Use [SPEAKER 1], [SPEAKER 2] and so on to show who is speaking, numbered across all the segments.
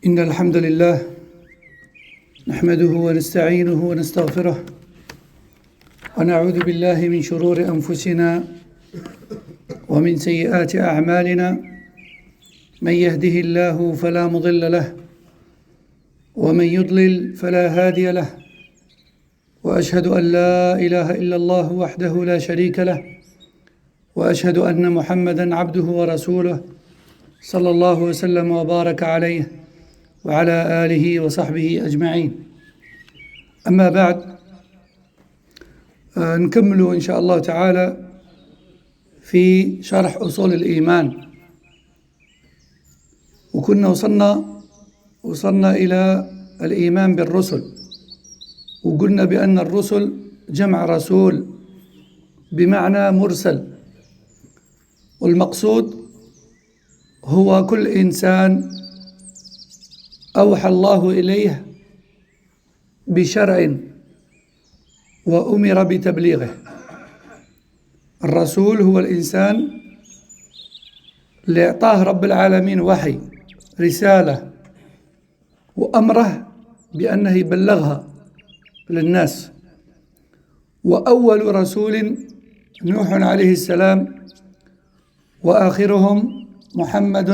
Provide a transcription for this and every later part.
[SPEAKER 1] إن الحمد لله نحمده ونستعينه ونستغفره ونعوذ بالله من شرور أنفسنا ومن سيئات أعمالنا من يهده الله فلا مضل له ومن يضلل فلا هادي له وأشهد أن لا إله إلا الله وحده لا شريك له وأشهد أن محمدًا عبده ورسوله صلى الله وسلم وبارك عليه وعلى آله وصحبه أجمعين. أما بعد، نكمل إن شاء الله تعالى في شرح أصول الإيمان، وكنا وصلنا إلى الإيمان بالرسل، وقلنا بأن الرسل جمع رسول بمعنى مرسل، والمقصود هو كل إنسان أوحى الله إليه بشرع وأمر بتبليغه. الرسول هو الإنسان اللي أعطاه رب العالمين وحي، رسالة، وأمره بأنه يبلغها للناس. وأول رسول نوح عليه السلام، وآخرهم محمد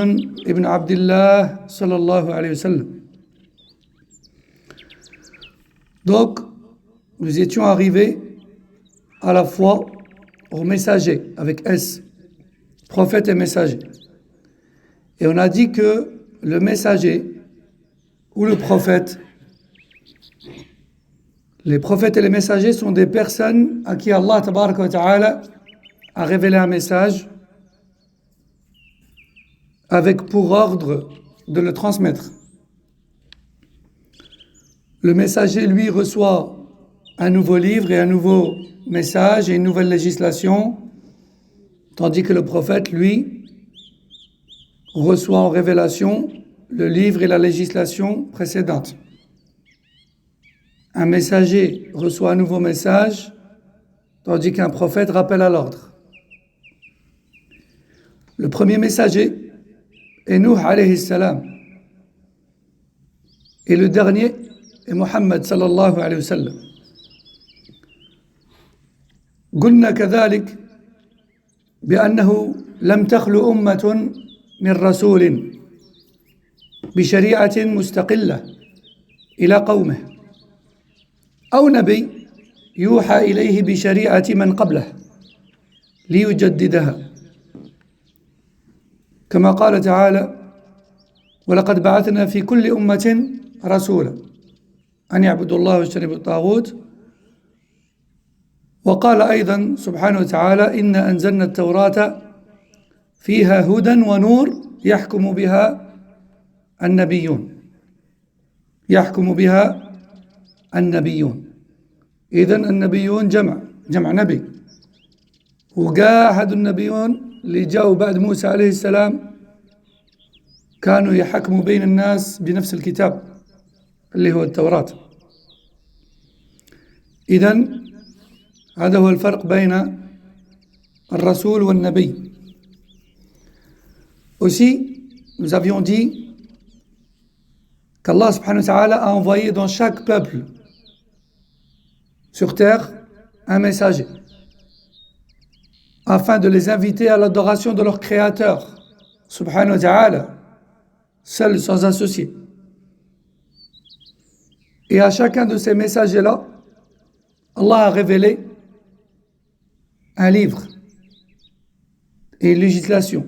[SPEAKER 1] ابن عبد الله صلى الله عليه wasallam. Donc, nous étions arrivés à la fois aux messagers, avec S, prophète et messager. Et on a dit que le messager ou le prophète, les prophètes et les messagers sont des personnes à qui Allah tabaraka wa ta'ala a révélé un message avec pour ordre de le transmettre. Le messager, lui, reçoit un nouveau livre et un nouveau message et une nouvelle législation, tandis que le prophète, lui, reçoit en révélation le livre et la législation précédente. Un messager reçoit un nouveau message, tandis qu'un prophète rappelle à l'ordre. Le premier messager est Nuh alayhi salam, et le dernier est Muhammad sallallahu alayhi wa sallam. قلنا كذلك بأنه لم تخلو أمة من رسول بشريعة مستقلة إلى قومه أو نبي يوحى إليه بشريعة من قبله ليجددها، كما قال تعالى: ولقد بعثنا في كل أمة رسولا أن يعبدوا الله واجتنبوا الطاغوت. وقال أيضا سبحانه وتعالى: إنا أنزلنا التوراة فيها هدى ونور يحكم بها النبيون. إذن النبيون جمع نبي، وجاء أحد النبيون اللي جاءوا بعد موسى عليه السلام كانوا يحكموا بين الناس بنفس الكتاب اللي هو التوراة. إذن هذا هو الفرق بين الرسول والنبي. Aussi, nous avions dit qu'Allah subhanahu wa ta'ala a envoyé dans chaque peuple sur terre un messager afin de les inviter à l'adoration de leur créateur subhanahu wa ta'ala, seul, sans associé. Et à chacun de ces messagers-là, Allah a révélé un livre et une législation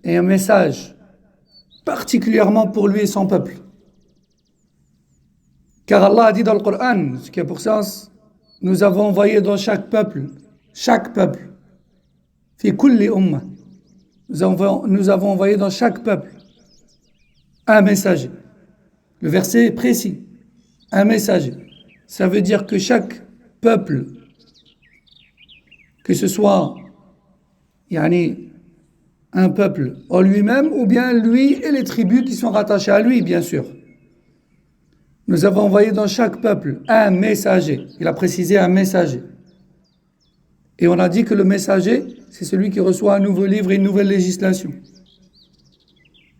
[SPEAKER 1] et un message particulièrement pour lui et son peuple. Car Allah a dit dans le Coran, ce qui a pour sens: nous avons envoyé dans chaque peuple, fi kulli umma, nous avons envoyé dans chaque peuple un messager. Le verset est précis, un messager. Ça veut dire que chaque peuple, que ce soit un peuple en lui-même, ou bien lui et les tribus qui sont rattachées à lui, bien sûr. Nous avons envoyé dans chaque peuple un messager. Il a précisé un messager. Et on a dit que le messager, c'est celui qui reçoit un nouveau livre et une nouvelle législation.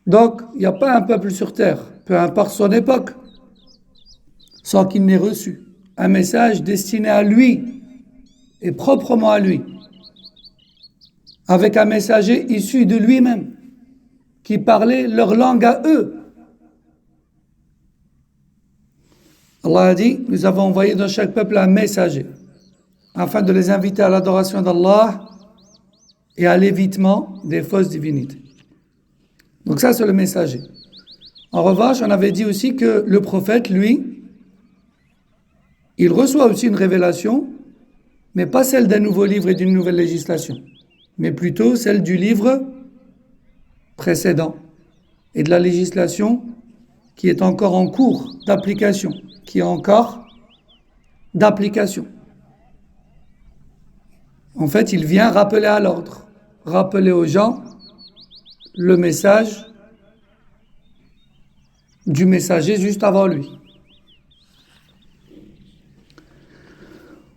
[SPEAKER 1] Donc, il n'y a pas un peuple sur terre peu importe son époque, sans qu'il n'ait reçu un message destiné à lui et proprement à lui, avec un messager issu de lui-même, qui parlait leur langue à eux. Allah a dit, nous avons envoyé dans chaque peuple un messager, afin de les inviter à l'adoration d'Allah et à l'évitement des fausses divinités. Donc ça, c'est le messager. En revanche, on avait dit aussi que le prophète, lui, il reçoit aussi une révélation, mais pas celle d'un nouveau livre et d'une nouvelle législation, mais plutôt celle du livre précédent et de la législation qui est encore en cours d'application, qui est encore d'application. En fait, il vient rappeler à l'ordre, rappeler aux gens le message du messager juste avant lui.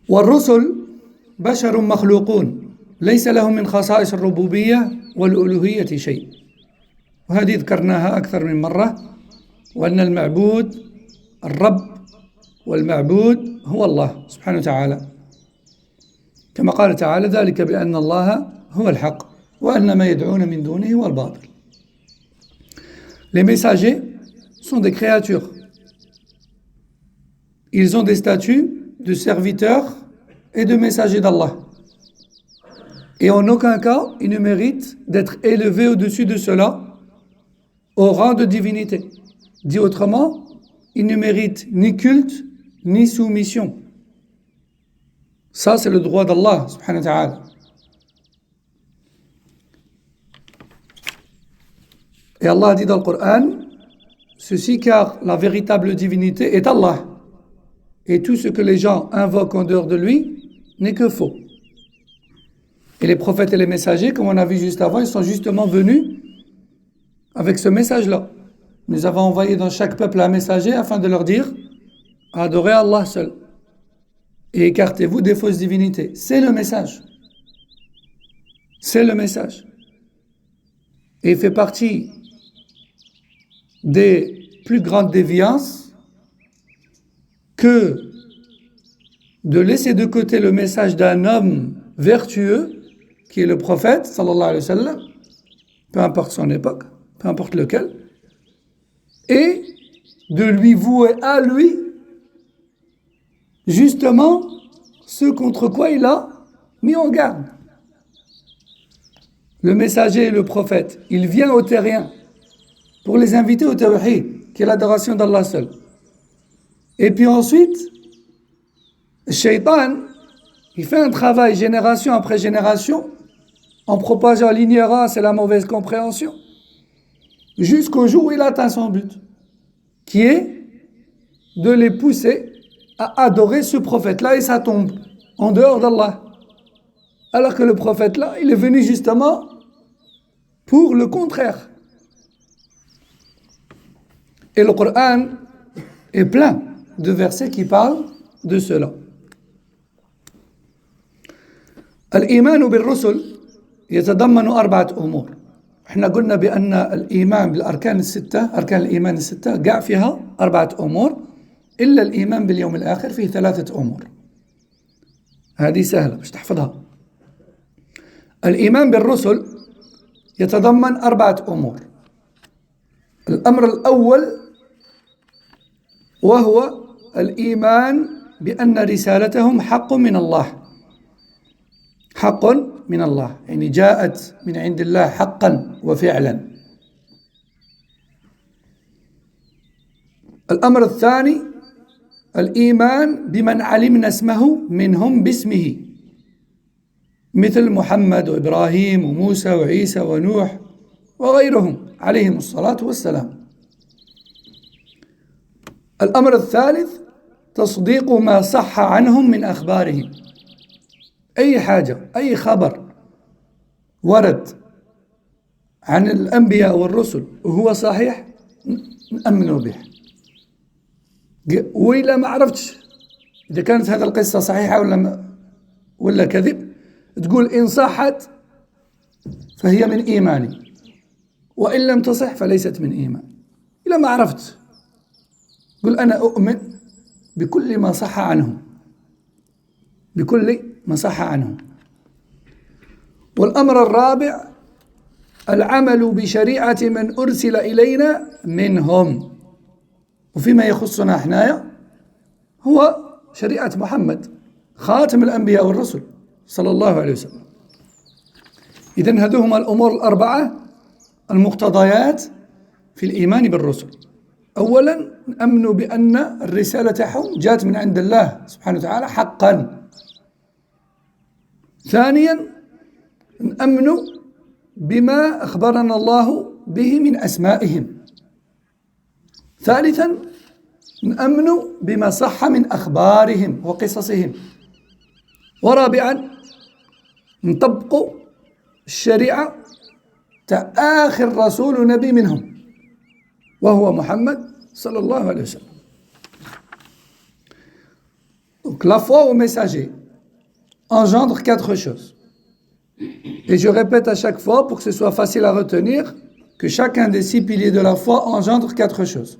[SPEAKER 1] والرسل بشر مخلوقون ليس لهم من خصائص الربوبية والألوهية شيء وهذه ذكرناها أكثر من مرة وأن المعبود الرب والمعبود هو الله سبحانه وتعالى كما قال تعالى ذلك بأن الله هو الحق وأن ما يدعون من دونه هو الباطل. Les messagers sont des créatures. Ils ont des statuts de serviteurs et de messagers d'Allah. Et en aucun cas, ils ne méritent d'être élevés au-dessus de cela au rang de divinité. Dit autrement, ils ne méritent ni culte ni soumission. Ça, c'est le droit d'Allah, subhanahu wa ta'ala. Et Allah dit dans le Coran, ceci car la véritable divinité est Allah. Et tout ce que les gens invoquent en dehors de lui n'est que faux. Et les prophètes et les messagers, comme on a vu juste avant, ils sont justement venus avec ce message-là. Nous avons envoyé dans chaque peuple un messager afin de leur dire « Adorez Allah seul et écartez-vous des fausses divinités ». C'est le message. C'est le message. Et il fait partie des plus grandes déviances que de laisser de côté le message d'un homme vertueux qui est le prophète, sallallahu alayhi wa sallam, peu importe son époque, peu importe lequel, et de lui vouer à lui justement ce contre quoi il a mis en garde. Le messager et le prophète, il vient au terrien pour les inviter au tawhid, qui est l'adoration d'Allah seul. Et puis ensuite, le shaitan, il fait un travail génération après génération en propageant l'ignorance et la mauvaise compréhension jusqu'au jour où il atteint son but, qui est de les pousser à adorer ce prophète-là et sa tombe en dehors d'Allah. Alors que le prophète-là, il est venu justement pour le contraire. Et le Coran est plein de versets qui parlent de cela. الإيمان بالرسل يتضمن 4 أمور. احنا قلنا بأن الإيمان بالأركان الستة، أركان الإيمان الستة قاع فيها 4 أمور، إلا الإيمان باليوم الآخر فيه 3 أمور. هذه سهلة مش تحفظها. الإيمان بالرسل يتضمن 4 أمور. الأمر الأول وهو الإيمان بأن رسالتهم حق من الله. حق من الله، يعني جاءت من عند الله حقا وفعلا. الأمر الثاني الإيمان بمن علمنا اسمه منهم باسمه، مثل محمد وإبراهيم وموسى وعيسى ونوح وغيرهم عليهم الصلاة والسلام. الأمر الثالث تصديق ما صح عنهم من أخبارهم. أي حاجة، أي خبر ورد عن الأنبياء والرسل وهو صحيح نؤمن به. وإلا ما عرفتش إذا كانت هذه القصة صحيحة ولا كذب، تقول إن صحت فهي من إيماني وإن لم تصح فليست من إيمان. إلا ما عرفت قل أنا أؤمن بكل ما صح عنهم، بكل ما صح عنهم. والأمر الرابع العمل بشريعة من أرسل إلينا منهم، وفيما يخصنا حنايا هو شريعة محمد خاتم الأنبياء والرسل صلى الله عليه وسلم. إذن هذوهما الأمور الأربعة المقتضيات في الإيمان بالرسل. أولا نأمن بأن الرسالة تاعهم جات من عند الله سبحانه وتعالى حقا. ثانيا نأمن بما أخبرنا الله به من أسمائهم. ثالثا نأمن بما صح من أخبارهم وقصصهم. ورابعا نطبق الشريعة تاع آخر رسول ونبي منهم وهو محمد صلى الله عليه وسلم. Donc la foi au messager engendre quatre choses. Et je répète à chaque fois pour que ce soit facile à retenir que chacun des 6 piliers de la foi engendre 4 choses.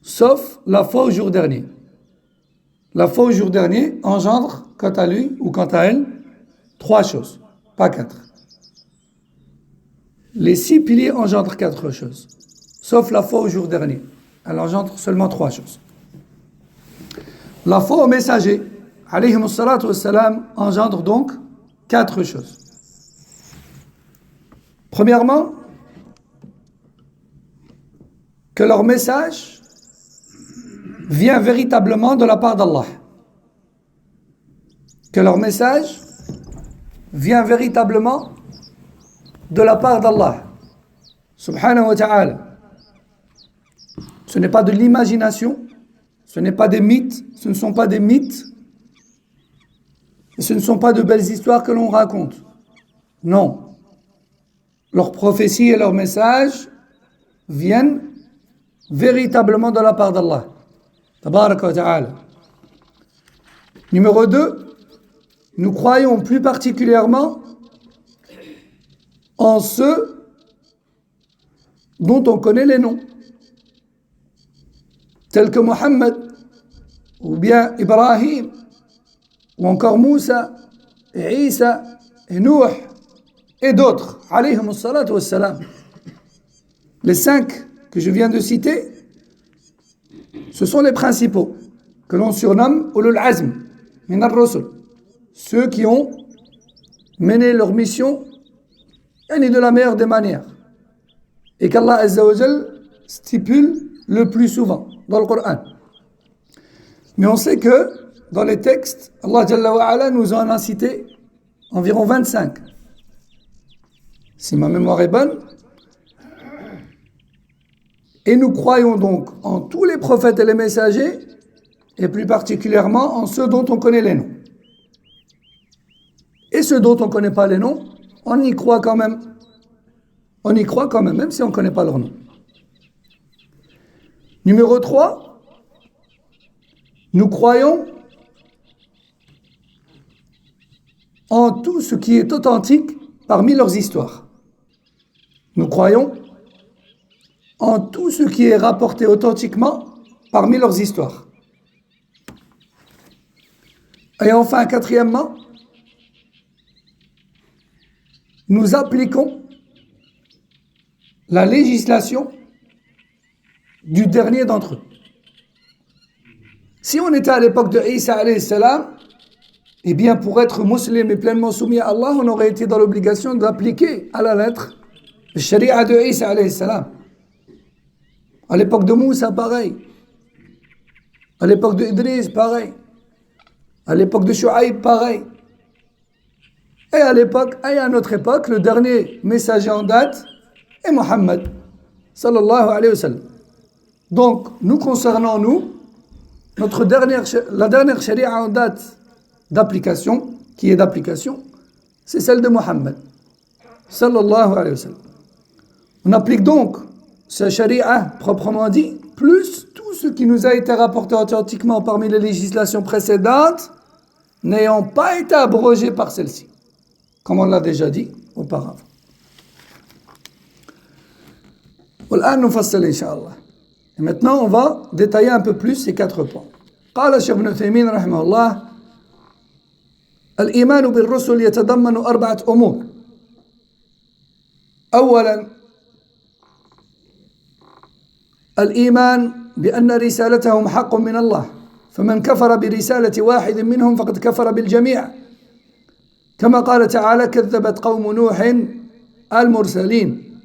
[SPEAKER 1] Sauf la foi au jour dernier. La foi au jour dernier engendre quant à lui ou quant à elle 3 choses, pas 4. Les 6 piliers engendrent 4 choses, sauf la foi au jour dernier. Elle engendre seulement 3 choses. La foi au messager, alayhi salatu wassalam, engendre donc 4 choses. Premièrement, que leur message vient véritablement de la part d'Allah. Que leur message vient véritablement de la part d'Allah, subhanahu wa ta'ala. Ce n'est pas de l'imagination, ce n'est pas des mythes, ce ne sont pas des mythes, et ce ne sont pas de belles histoires que l'on raconte. Non. Leurs prophéties et leurs messages viennent véritablement de la part d'Allah. Tabaraka wa ta'ala. Numéro 2, nous croyons plus particulièrement en ceux dont on connaît les noms, tels que Mohammed, ou bien Ibrahim, ou encore Moussa, et Isa, et Nuh, et d'autres, alayhim salatu wassalam. Les 5 que je viens de citer, ce sont les principaux, que l'on surnomme Ulul Azm, min ar-Rusul, ceux qui ont mené leur mission de la meilleure des manières, et qu'Allah Azza wa Jal stipule le plus souvent dans le Coran. Mais on sait que dans les textes, Allah Jalla wa Ala nous en a cité environ 25. Si ma mémoire est bonne. Et nous croyons donc en tous les prophètes et les messagers, et plus particulièrement en ceux dont on connaît les noms. Et ceux dont on ne connaît pas les noms, on y croit quand même. On y croit quand même, même si on ne connaît pas leur nom. Numéro 3, nous croyons en tout ce qui est authentique parmi leurs histoires. Nous croyons en tout ce qui est rapporté authentiquement parmi leurs histoires. Et enfin, quatrièmement, nous appliquons la législation du dernier d'entre eux. Si on était à l'époque de Isa alayhi salam, eh bien pour être musulman et pleinement soumis à Allah, on aurait été dans l'obligation d'appliquer à la lettre le sharia de Isa alayhi salam. À l'époque de Moussa, pareil. À l'époque de Idriss, pareil. À l'époque de Shuaïb, pareil. Et à notre époque, le dernier messager en date est Mohammed, sallallahu alayhi wa sallam. Donc, nous concernant nous, la dernière sharia en date d'application, qui est d'application, c'est celle de Mohammed, sallallahu alayhi wa sallam. On applique donc ce sharia proprement dit, plus tout ce qui nous a été rapporté authentiquement parmi les législations précédentes, n'ayant pas été abrogé par celle-ci, comme on l'a déjà dit auparavant. والآن نفصل إن شاء الله. Et maintenant, on va détailler un peu plus ces 4 points. قال الشيخ ابن عثيمين رحمه الله: الإيمان بالرسل يتضمن 4 أمور. أولا، الإيمان بأن رسالتهم حق من الله، فمن كفر برسالة واحد منهم فقد كفر بالجميع، كما قال تعالى: كذبت قوم نوح المرسلين،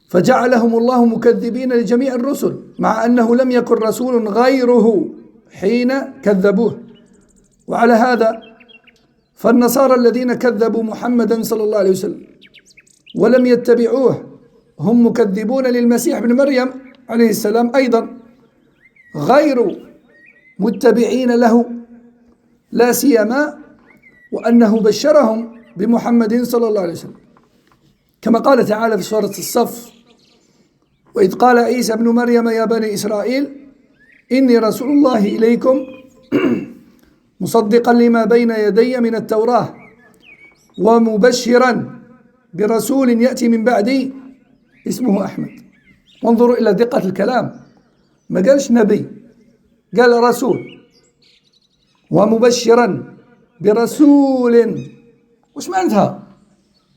[SPEAKER 1] فجعلهم الله مكذبين لجميع الرسل، مع أنه لم يكن رسول غيره حين كذبوه. وعلى هذا فالنصارى الذين كذبوا محمدا صلى الله عليه وسلم ولم يتبعوه هم مكذبون للمسيح بن مريم عليه السلام أيضا، غير متبعين له، لا سيما وأنه بشرهم بمحمد صلى الله عليه وسلم، كما قال تعالى في سورة الصف: وإذ قال عيسى ابن مريم يا بني إسرائيل إني رسول الله إليكم مصدقا لما بين يدي من التوراة ومبشرا برسول يأتي من بعدي اسمه أحمد. وانظروا إلى دقة الكلام، ما قالش نبي، قال رسول. ومبشرا برسول، وش معناتها؟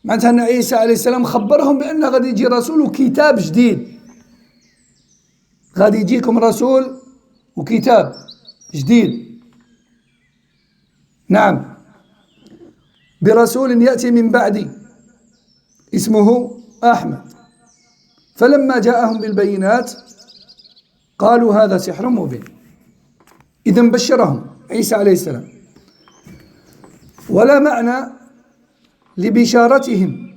[SPEAKER 1] معناتها أن عيسى عليه السلام خبرهم بأن غادي يجي رسول وكتاب جديد، غادي يجيكم رسول وكتاب جديد. نعم، برسول يأتي من بعدي اسمه أحمد. فلما جاءهم بالبينات قالوا هذا سحر مبين. إذن بشرهم عيسى عليه السلام، ولا معنى لبشارتهم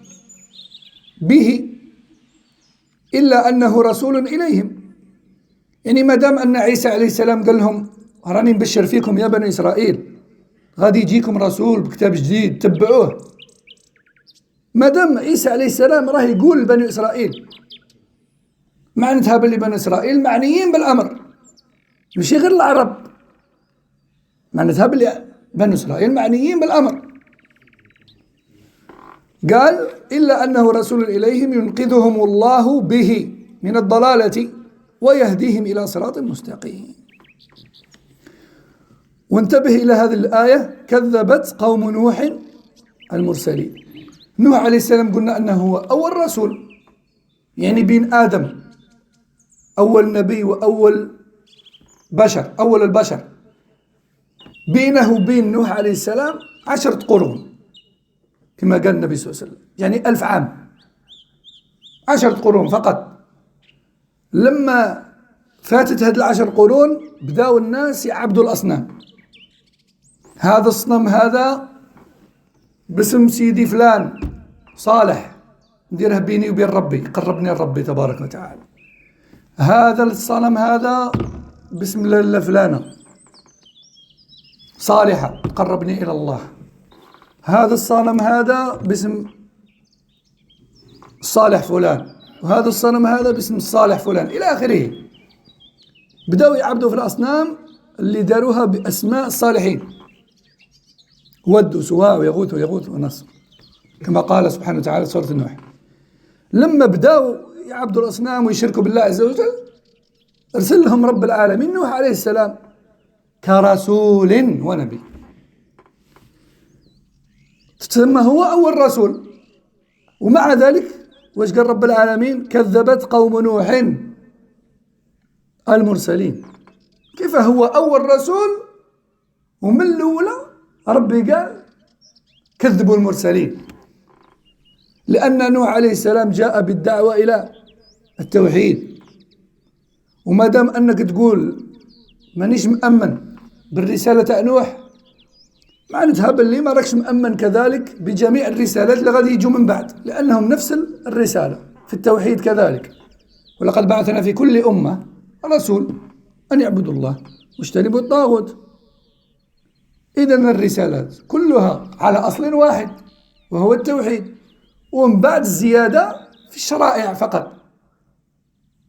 [SPEAKER 1] به إلا أنه رسول إليهم. يعني ما دام أن عيسى عليه السلام قال لهم راني نبشر فيكم يا بني إسرائيل، غادي يجيكم رسول بكتاب جديد تبعوه، ما دام عيسى عليه السلام راه يقول لبني إسرائيل، معناتها باللي بني إسرائيل معنيين بالأمر، ماشي غير العرب، معناتها باللي بني إسرائيل معنيين بالأمر. قال: إلا أنه رسول إليهم ينقذهم الله به من الضلالة ويهديهم إلى صراط مستقيم. وانتبه إلى هذه الآية: كذبت قوم نوح المرسلين. نوح عليه السلام قلنا أنه هو أول رسول، يعني بين آدم أول نبي وأول بشر، أول البشر، بينه وبين نوح عليه السلام 10 قرون كما قال النبي صلى الله عليه وسلم، يعني 1000 عام، 10 قرون فقط. لما فاتت هذه 10 قرون بداوا الناس يعبدوا الأصنام. هذا الصنم هذا باسم سيدي فلان صالح، نديره بيني وبين ربي، قربني لربي تبارك وتعالى. هذا الصنم هذا باسم لاله فلانة صالحة قربني إلى الله. هذا الصنم هذا باسم صالح فلان، وهذا الصنم هذا باسم صالح فلان، إلى آخره. بدأوا يعبدوا في الأصنام اللي داروها بأسماء الصالحين: ود وسواع ويغوث ونصر، كما قال سبحانه وتعالى في سورة النوح. لما بدأوا يعبدوا الأصنام ويشركوا بالله عز وجل، أرسل لهم رب العالمين نوح عليه السلام كرسول ونبي، تسمى هو أول رسول. ومع ذلك وش قال رب العالمين؟ كذبت قوم نوح المرسلين. كيف هو أول رسول ومن الأولى ربي قال كذبوا المرسلين؟ لأن نوح عليه السلام جاء بالدعوة إلى التوحيد. وما دام أنك تقول مانيش مأمن بالرسالة تاع نوح، معناتها باللي ما راكش مأمن كذلك بجميع الرسالات اللي غادي يجوا من بعد، لأنهم نفس الرسالة في التوحيد كذلك. ولقد بعثنا في كل أمة رسول أن يعبدوا الله واجتنبوا الطاغوت. إذن الرسالات كلها على أصل واحد وهو التوحيد، ومن بعد الزيادة في الشرائع فقط.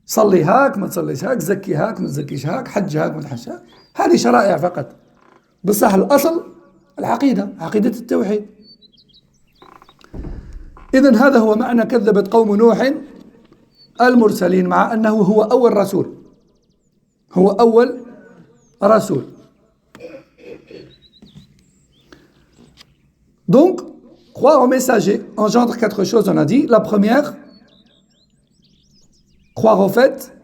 [SPEAKER 1] صلي هاك ما تصليش هاك، زكي هاك ما تزكيش هاك، حج هاك ما تحج هاك، هذه شرائع فقط. بصح الأصل العقيدة، عقيدة التوحيد. إذن هذا هو معنى كذبت قوم نوح المرسلين مع أنه هو أول رسول. هو أول رسول. Donc, croire au messager engendre 4 choses, on a dit. La première, croire au fait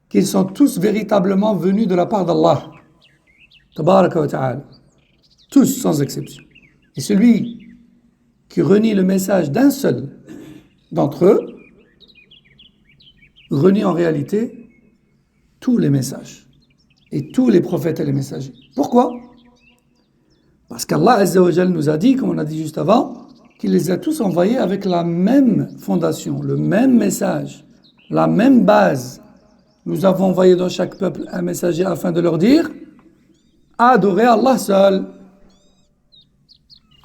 [SPEAKER 1] qu'ils sont tous véritablement venus de la part d'Allah. Tabaraka wa ta'ala. Tous, sans exception. Et celui qui renie le message d'un seul d'entre eux renie en réalité tous les messages et tous les prophètes et les messagers. Pourquoi? Parce qu'Allah Azza wa Jal nous a dit, comme on a dit juste avant, qu'il les a tous envoyés avec la même fondation, le même message, la même base. Nous avons envoyé dans chaque peuple un messager afin de leur dire « Adorez Allah seul »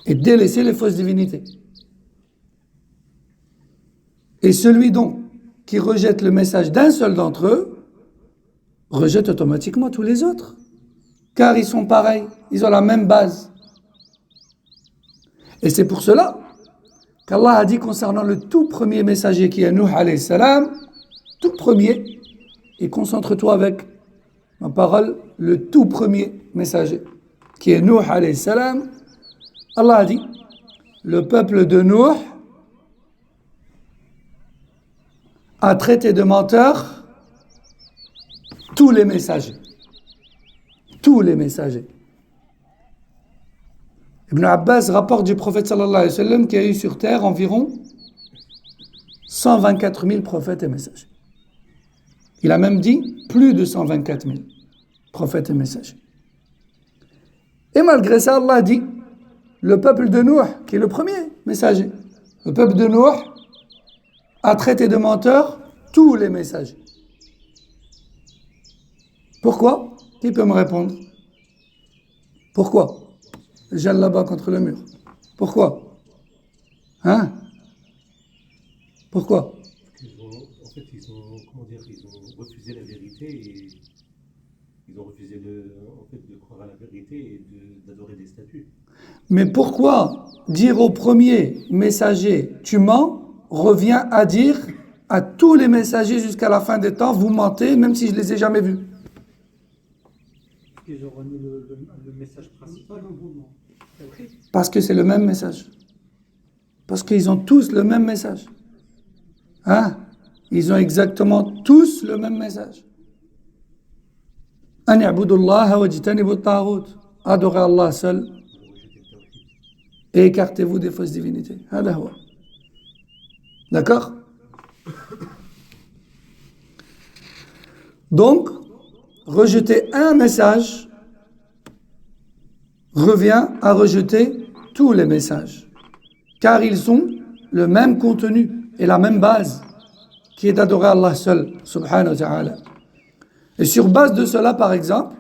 [SPEAKER 1] et délaisser les fausses divinités. Et celui donc qui rejette le message d'un seul d'entre eux rejette automatiquement tous les autres. Car ils sont pareils, ils ont la même base. Et c'est pour cela qu'Allah a dit concernant le tout premier messager qui est Nuh alayhi salam, tout premier, et concentre-toi avec ma parole, le tout premier messager qui est Nuh alayhi salam. Allah a dit, le peuple de Nuh a traité de menteurs tous les messagers. Tous les messagers. Ibn Abbas rapporte du prophète sallallahu alayhi wa sallam qu'il y a eu sur terre environ 124 000 prophètes et messagers. Il a même dit plus de 124 000 prophètes et messagers. Et malgré ça, Allah dit, le peuple de Nuh, qui est le premier messager, le peuple de Nuh a traité de menteurs tous les messagers. Pourquoi? Qui peut me répondre? Pourquoi? Les gens là-bas contre le mur. Pourquoi? Hein? Pourquoi?
[SPEAKER 2] Ils ont refusé la vérité et ils ont refusé de croire à la vérité et d'adorer des statues.
[SPEAKER 1] Mais pourquoi dire au premier messager tu mens revient à dire à tous les messagers jusqu'à la fin des temps vous mentez même si je ne les ai jamais vus?
[SPEAKER 3] Ils ont remis le message principal.
[SPEAKER 1] Parce que c'est le même message. Parce qu'ils ont tous le même message. Hein? Ils ont exactement tous le même message. An ya'budullaha wajtanibu at-taghut. Adorez Allah seul et écartez-vous des fausses divinités. Hada huwa. D'accord? Donc, rejeter un message revient à rejeter tous les messages, car ils ont le même contenu et la même base, qui est d'adorer Allah seul, subhanahu wa ta'ala. Et sur base de cela, par exemple,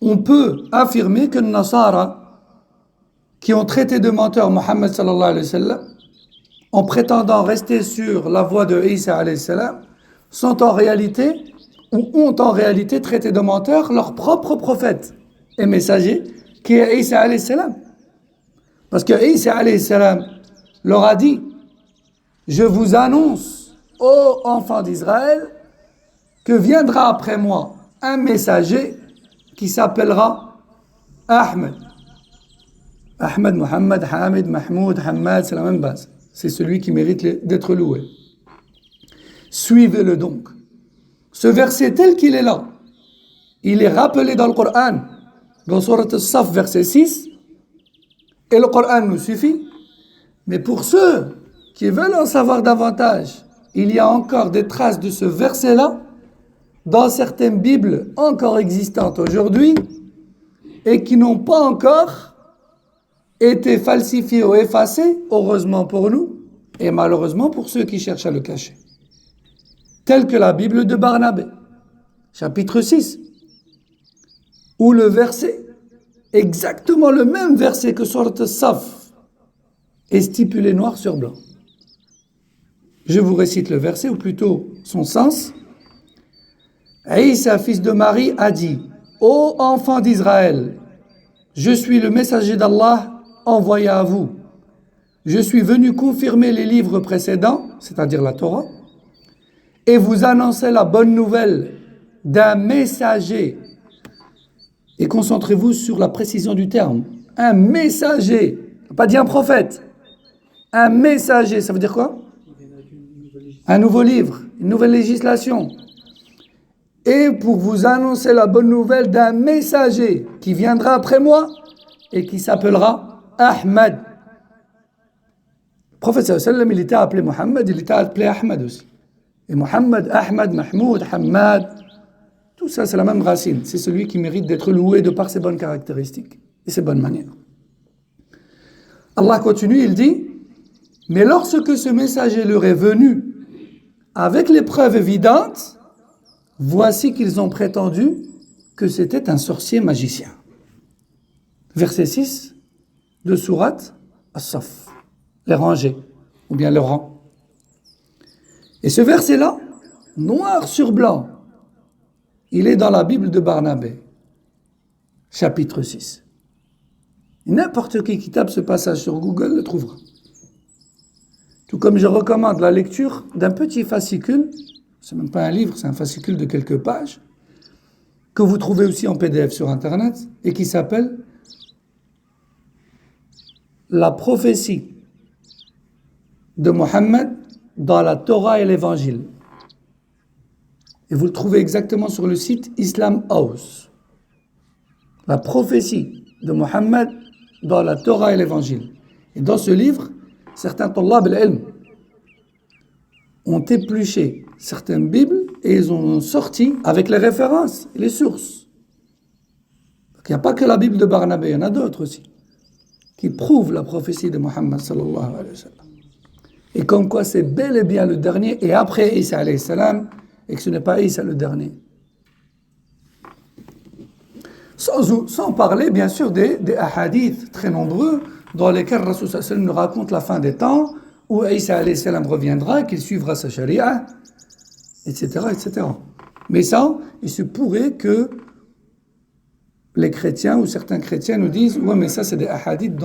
[SPEAKER 1] on peut affirmer que les Nasara, qui ont traité de menteur Mohammed sallallahu alayhi wa sallam, en prétendant rester sur la voie de Isa alayhi salam, sont en réalité, ou ont en réalité traité de menteur leur propre prophète et messager, qui est Isa alayhi salam. Parce que Isa alayhi salam leur a dit, je vous annonce, ô enfants d'Israël, que viendra après moi un messager qui s'appellera Ahmed. Ahmed, Mohammed, Hamid, Mahmoud, Hamad, c'est la même base. C'est celui qui mérite d'être loué. Suivez-le donc. Ce verset tel qu'il est là, il est rappelé dans le Coran, dans Surat As-Saf, verset 6, et le Coran nous suffit. Mais pour ceux qui veulent en savoir davantage, il y a encore des traces de ce verset-là dans certaines Bibles encore existantes aujourd'hui et qui n'ont pas encore été falsifiées ou effacées, heureusement pour nous, et malheureusement pour ceux qui cherchent à le cacher. Telle que la Bible de Barnabé, chapitre 6, où le verset, exactement le même verset que Surat As-Saf, est stipulé noir sur blanc. Je vous récite le verset, ou plutôt son sens. Isa, fils de Marie, a dit, ô enfants d'Israël, je suis le messager d'Allah envoyé à vous. Je suis venu confirmer les livres précédents, c'est-à-dire la Torah, et vous annoncez la bonne nouvelle d'un messager. Et concentrez-vous sur la précision du terme. Un messager, pas dit un prophète. Un messager, ça veut dire quoi? Un nouveau livre, une nouvelle législation. Et pour vous annoncer la bonne nouvelle d'un messager qui viendra après moi et qui s'appellera Ahmad. Le prophète sallallahu alayhi wa sallam, il était appelé Mohammed, il était appelé Ahmad aussi. Et Mohammed, Ahmad, Mahmoud, Hamad, tout ça c'est la même racine. C'est celui qui mérite d'être loué de par ses bonnes caractéristiques et ses bonnes manières. Allah continue, il dit, mais lorsque ce messager leur est venu avec les preuves évidentes, voici qu'ils ont prétendu que c'était un sorcier magicien. Verset 6 de sourate As-Saff, les rangées, ou bien le rang. Et ce verset-là, noir sur blanc, il est dans la Bible de Barnabé, chapitre 6. Et n'importe qui tape ce passage sur Google le trouvera. Tout comme je recommande la lecture d'un petit fascicule, c'est même pas un livre, c'est un fascicule de quelques pages, que vous trouvez aussi en PDF sur Internet, et qui s'appelle La prophétie de Mohammed dans la Torah et l'Évangile. Et vous le trouvez exactement sur le site Islam House. La prophétie de Mohammed dans la Torah et l'Évangile. Et dans ce livre, certains Tullab al-Ilm ont épluché certaines Bibles et ils ont sorti avec les références et les sources. Donc, il n'y a pas que la Bible de Barnabé, il y en a d'autres aussi, qui prouvent la prophétie de Mohammed sallallahu alayhi wa sallam. Et comme quoi c'est bel et bien le dernier, et après Isa alayhi salam, et que ce n'est pas Isa le dernier. Sans parler bien sûr des hadiths très nombreux dans lesquels Rasul sallallahu alayhi wa sallam nous raconte la fin des temps, où Isa alayhi salam reviendra, qu'il suivra sa charia, etc., etc. Mais ça, il se pourrait que les chrétiens ou certains chrétiens nous disent « Ouais, mais ça c'est des hadiths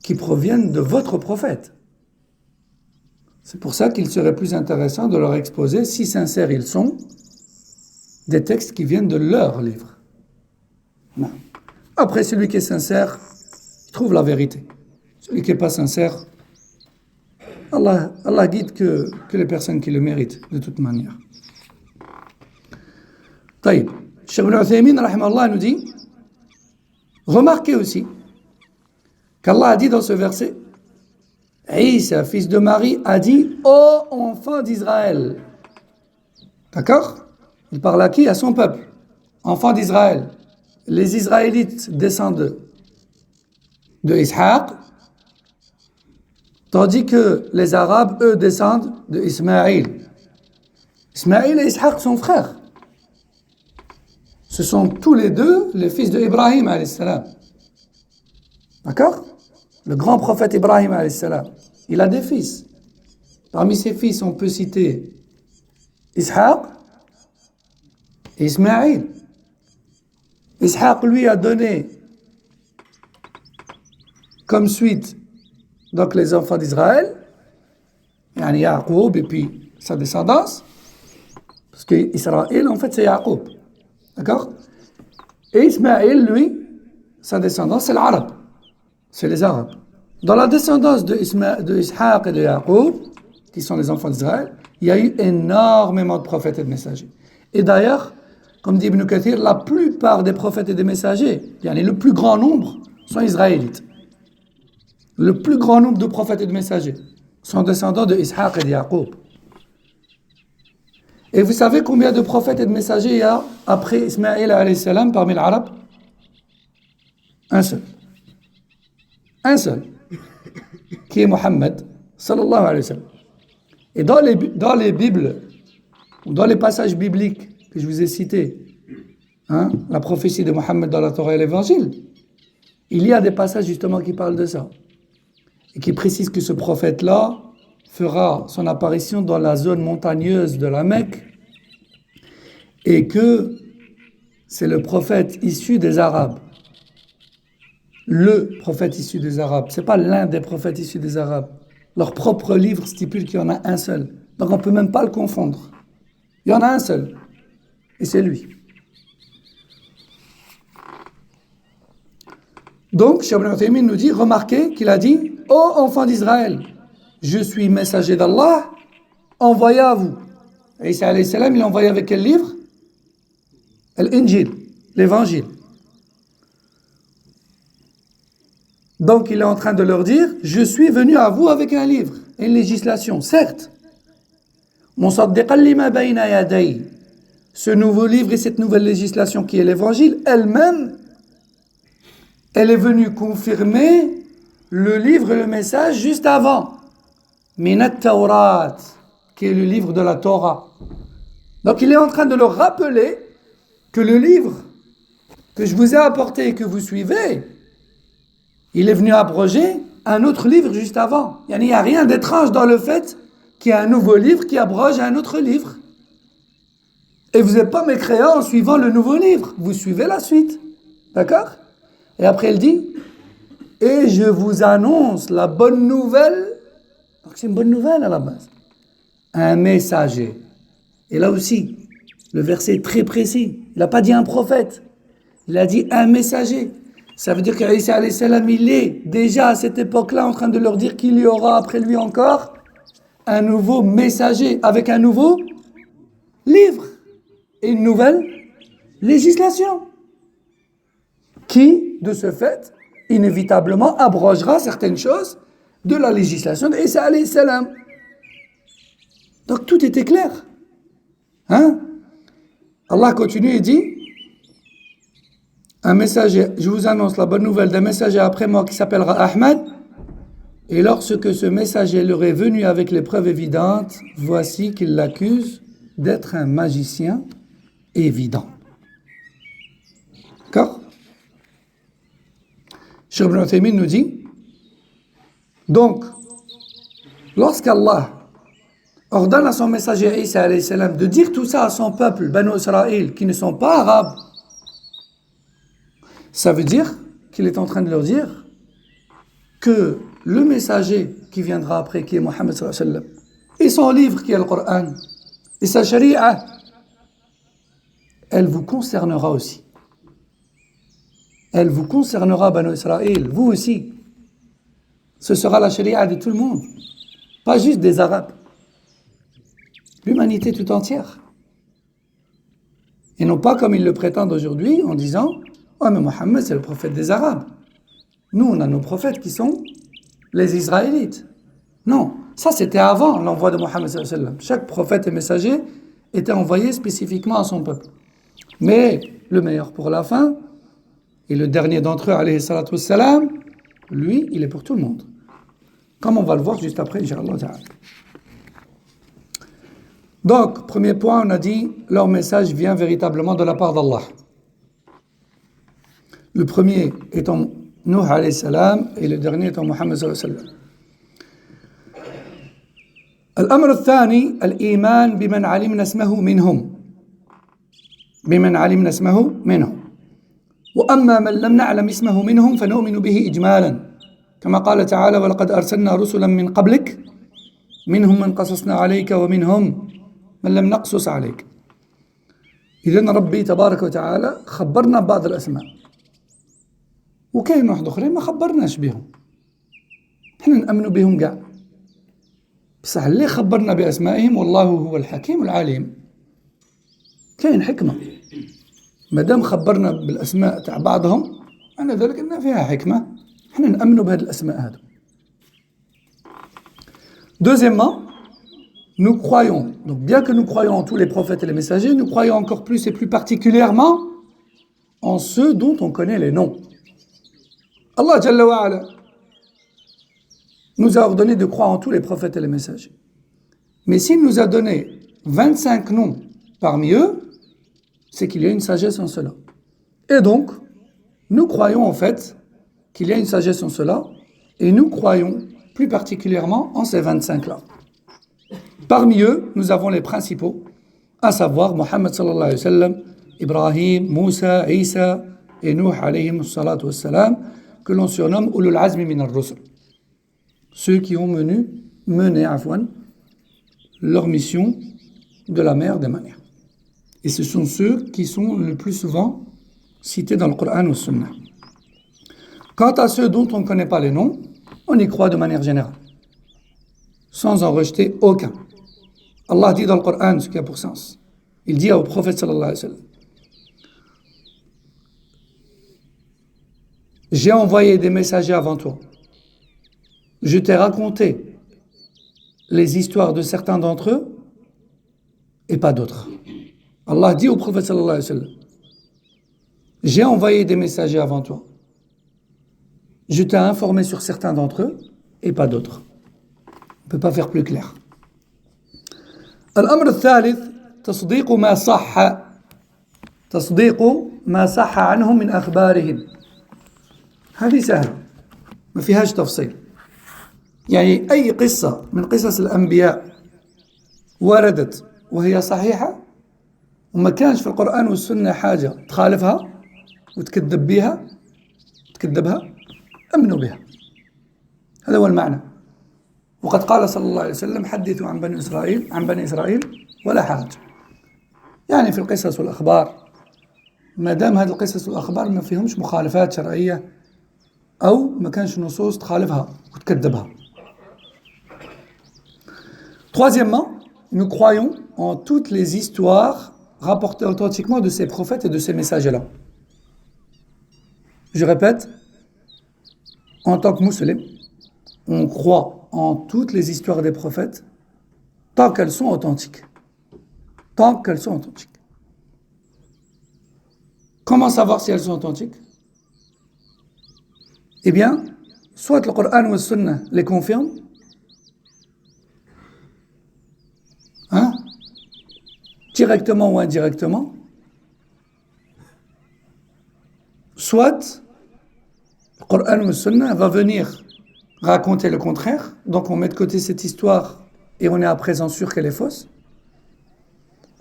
[SPEAKER 1] qui proviennent de votre prophète. » C'est pour ça qu'il serait plus intéressant de leur exposer, si sincères ils sont, des textes qui viennent de leur livre. Non. Après, celui qui est sincère, il trouve la vérité. Celui qui n'est pas sincère, Allah guide que les personnes qui le méritent, de toute manière. Taïb. Cheikh Ibn Uthaymin, rahimahullah, nous dit, remarquez aussi qu'Allah a dit dans ce verset, Isa, fils de Marie, a dit « Ô enfant d'Israël ». D'accord? Il parle à qui? À son peuple. Enfant d'Israël. Les Israélites descendent de Ishaq, tandis que les Arabes, eux, descendent de Ismaïl. Ismaïl et Ishaq sont frères. Ce sont tous les deux les fils de Ibrahim alayhi salam. D'accord? Le grand prophète Ibrahim alayhi salam. Il a des fils. Parmi ses fils, on peut citer Ishaq et Ismaïl. Ishaq, lui, a donné comme suite donc les enfants d'Israël, yani Yaqub et puis sa descendance, parce que Israël, en fait, c'est Yaqub. D'accord? Et Ismaïl, lui, sa descendance, c'est l'Arabe. C'est les Arabes. Dans la descendance de Ishaq et de Yaqub, qui sont les enfants d'Israël, il y a eu énormément de prophètes et de messagers. Et d'ailleurs, comme dit Ibn Kathir, la plupart des prophètes et des messagers, le plus grand nombre, sont israélites. Le plus grand nombre de prophètes et de messagers sont descendants de Ishaq et de Yaqub. Et vous savez combien de prophètes et de messagers il y a après Ismaïl alayhi salam parmi les Arabes? Un seul. Un seul. Qui est Mohammed sallallahu alayhi wa sallam. Et dans les Bibles, ou dans les passages bibliques que je vous ai cités, la prophétie de Mohammed dans la Torah et l'Évangile, il y a des passages justement qui parlent de ça. Et qui précisent que ce prophète-là fera son apparition dans la zone montagneuse de la Mecque et que c'est le prophète issu des Arabes. Le prophète issu des Arabes. Ce n'est pas l'un des prophètes issus des Arabes. Leur propre livre stipule qu'il y en a un seul, Donc on ne peut même pas le confondre. Il y en a un seul, et c'est lui. Donc, Cheikh Ibn Uthaymin nous dit, remarquez qu'il a dit, ô enfants d'Israël, je suis messager d'Allah, envoyé à vous. Et Isa alayhi salam, il est envoyé avec quel livre? L'Injil, l'évangile. Donc il est en train de leur dire, je suis venu à vous avec un livre, une législation, certes. Musaddiqan lima bayna yaday. Ce nouveau livre et cette nouvelle législation qui est l'évangile, elle-même, elle est venue confirmer le livre et le message juste avant. Minat Tawrat, qui est le livre de la Torah. Donc il est en train de leur rappeler que le livre que je vous ai apporté et que vous suivez, il est venu abroger un autre livre juste avant. Il n'y a rien d'étrange dans le fait qu'il y a un nouveau livre qui abroge un autre livre. Et vous n'êtes pas mécréants en suivant le nouveau livre. Vous suivez la suite. D'accord? Et après, il dit, et je vous annonce la bonne nouvelle. Donc c'est une bonne nouvelle à la base. Un messager. Et là aussi, le verset est très précis. Il n'a pas dit un prophète. Il a dit un messager. Ça veut dire qu'Isa alayhi salam, il est déjà à cette époque-là en train de leur dire qu'il y aura après lui encore un nouveau messager avec un nouveau livre et une nouvelle législation qui, de ce fait, inévitablement abrogera certaines choses de la législation d'Isa alayhi salam. Donc tout était clair. Hein? Allah continue et dit, un messager, je vous annonce la bonne nouvelle d'un messager après moi qui s'appellera Ahmad, et lorsque ce messager leur est venu avec les preuves évidentes, voici qu'il l'accuse d'être un magicien évident. D'accord? Cheikh Ibn Uthaymin nous dit, donc, lorsqu'Allah ordonne à son messager Isa alayhi salam de dire tout ça à son peuple, Banu Israël, qui ne sont pas arabes, ça veut dire qu'il est en train de leur dire que le messager qui viendra après, qui est Mohammed sallallahu alayhi wa sallam, et son livre qui est le Coran, et sa sharia, elle vous concernera aussi. Elle vous concernera, Banu Israël, vous aussi. Ce sera la sharia de tout le monde, pas juste des Arabes. L'humanité tout entière. Et non pas comme ils le prétendent aujourd'hui en disant « Oh mais Mohammed c'est le prophète des Arabes. Nous on a nos prophètes qui sont les Israélites. » Non, ça c'était avant l'envoi de Mohammed sallallahu alayhi wa sallam. Chaque prophète et messager était envoyé spécifiquement à son peuple. Mais le meilleur pour la fin, et le dernier d'entre eux, alayhi salatu wassalam, lui, il est pour tout le monde. Comme on va le voir juste après, Inch'Allah ta'ala. Donc, premier point, on a dit, leur message vient véritablement de la part d'Allah. Le premier étant Nuh alayhi salam et le dernier étant Muhammad sallallahu alayhi wa sallam. الأمر الثاني الإيمان بمن علمنا اسمه منهم بمن علمنا اسمه منهم وأما من لم نعلم اسمه منهم فنؤمن به إجمالا كما قال تعالى ولقد أرسلنا رسلا من قبلك منهم من قصصنا عليك ومنهم من لم نقصص عليك. إذن ربي تبارك وتعالى خبرنا ببعض الأسماء وكاين واحد اخرين ما خبرناش بهم احنا نأمنوا بهم كاع بصح اللي خبرنا بأسمائهم والله هو الحكيم العليم. كاين حكمة مادام خبرنا بالأسماء تاع بعضهم معنى ذلك أن فيها حكمة احنا نأمنوا بهذه الأسماء هذو. Deuxièmement, nous croyons, donc bien que nous croyons en tous les prophètes et les messagers, nous croyons encore plus et plus particulièrement en ceux dont on connaît les noms. Allah Jalla wa Ala nous a ordonné de croire en tous les prophètes et les messagers. Mais s'il nous a donné 25 noms parmi eux, c'est qu'il y a une sagesse en cela. Et donc, nous croyons en fait qu'il y a une sagesse en cela, et nous croyons plus particulièrement en ces 25-là. Parmi eux, nous avons les principaux, à savoir Mohammed sallallahu alayhi wa sallam, Ibrahim, Moussa, Isa et Nuh alayhim salatu wassalam, que l'on surnomme Ulul Azmi min ar-Rusul. Ceux qui ont mené leur mission de la meilleure des manières. Et ce sont ceux qui sont le plus souvent cités dans le Coran ou le Sunna. Quant à ceux dont on ne connaît pas les noms, on y croit de manière générale, sans en rejeter aucun. Allah dit dans le Coran ce qui a pour sens. Il dit au prophète sallallahu alayhi wa sallam: j'ai envoyé des messagers avant toi. Je t'ai raconté les histoires de certains d'entre eux et pas d'autres. Allah dit au prophète sallallahu alayhi wa sallam: j'ai envoyé des messagers avant toi. Je t'ai informé sur certains d'entre eux et pas d'autres. On ne peut pas faire plus clair. الأمر الثالث تصديق ما صح عنهم من أخبارهم. هذه سهلة ما فيهاش تفصيل. يعني أي قصة من قصص الأنبياء وردت وهي صحيحة وما كانش في القرآن والسنة حاجة تخالفها وتكذبها أمنوا بها. هذا هو المعنى. وقد قال صلى الله عليه وسلم: حدثوا عن بني إسرائيل ولا حرج. يعني في القصص والأخبار ما دام هذه القصص والأخبار ما فيهمش مخالفات شرعية أو ما كانش نصوص تخالفها وتكذبها. Troisièmement, nous croyons en toutes les histoires rapportées authentiquement de ces prophètes et de ces messagers-là. Je répète, en tant que musulmans, on croit en toutes les histoires des prophètes tant qu'elles sont authentiques. Tant qu'elles sont authentiques. Comment savoir si elles sont authentiques? Eh bien, soit le Coran ou le Sunna les confirme, directement ou indirectement, soit le Coran ou le Sunna va venir raconter le contraire, donc on met de côté cette histoire et on est à présent sûr qu'elle est fausse.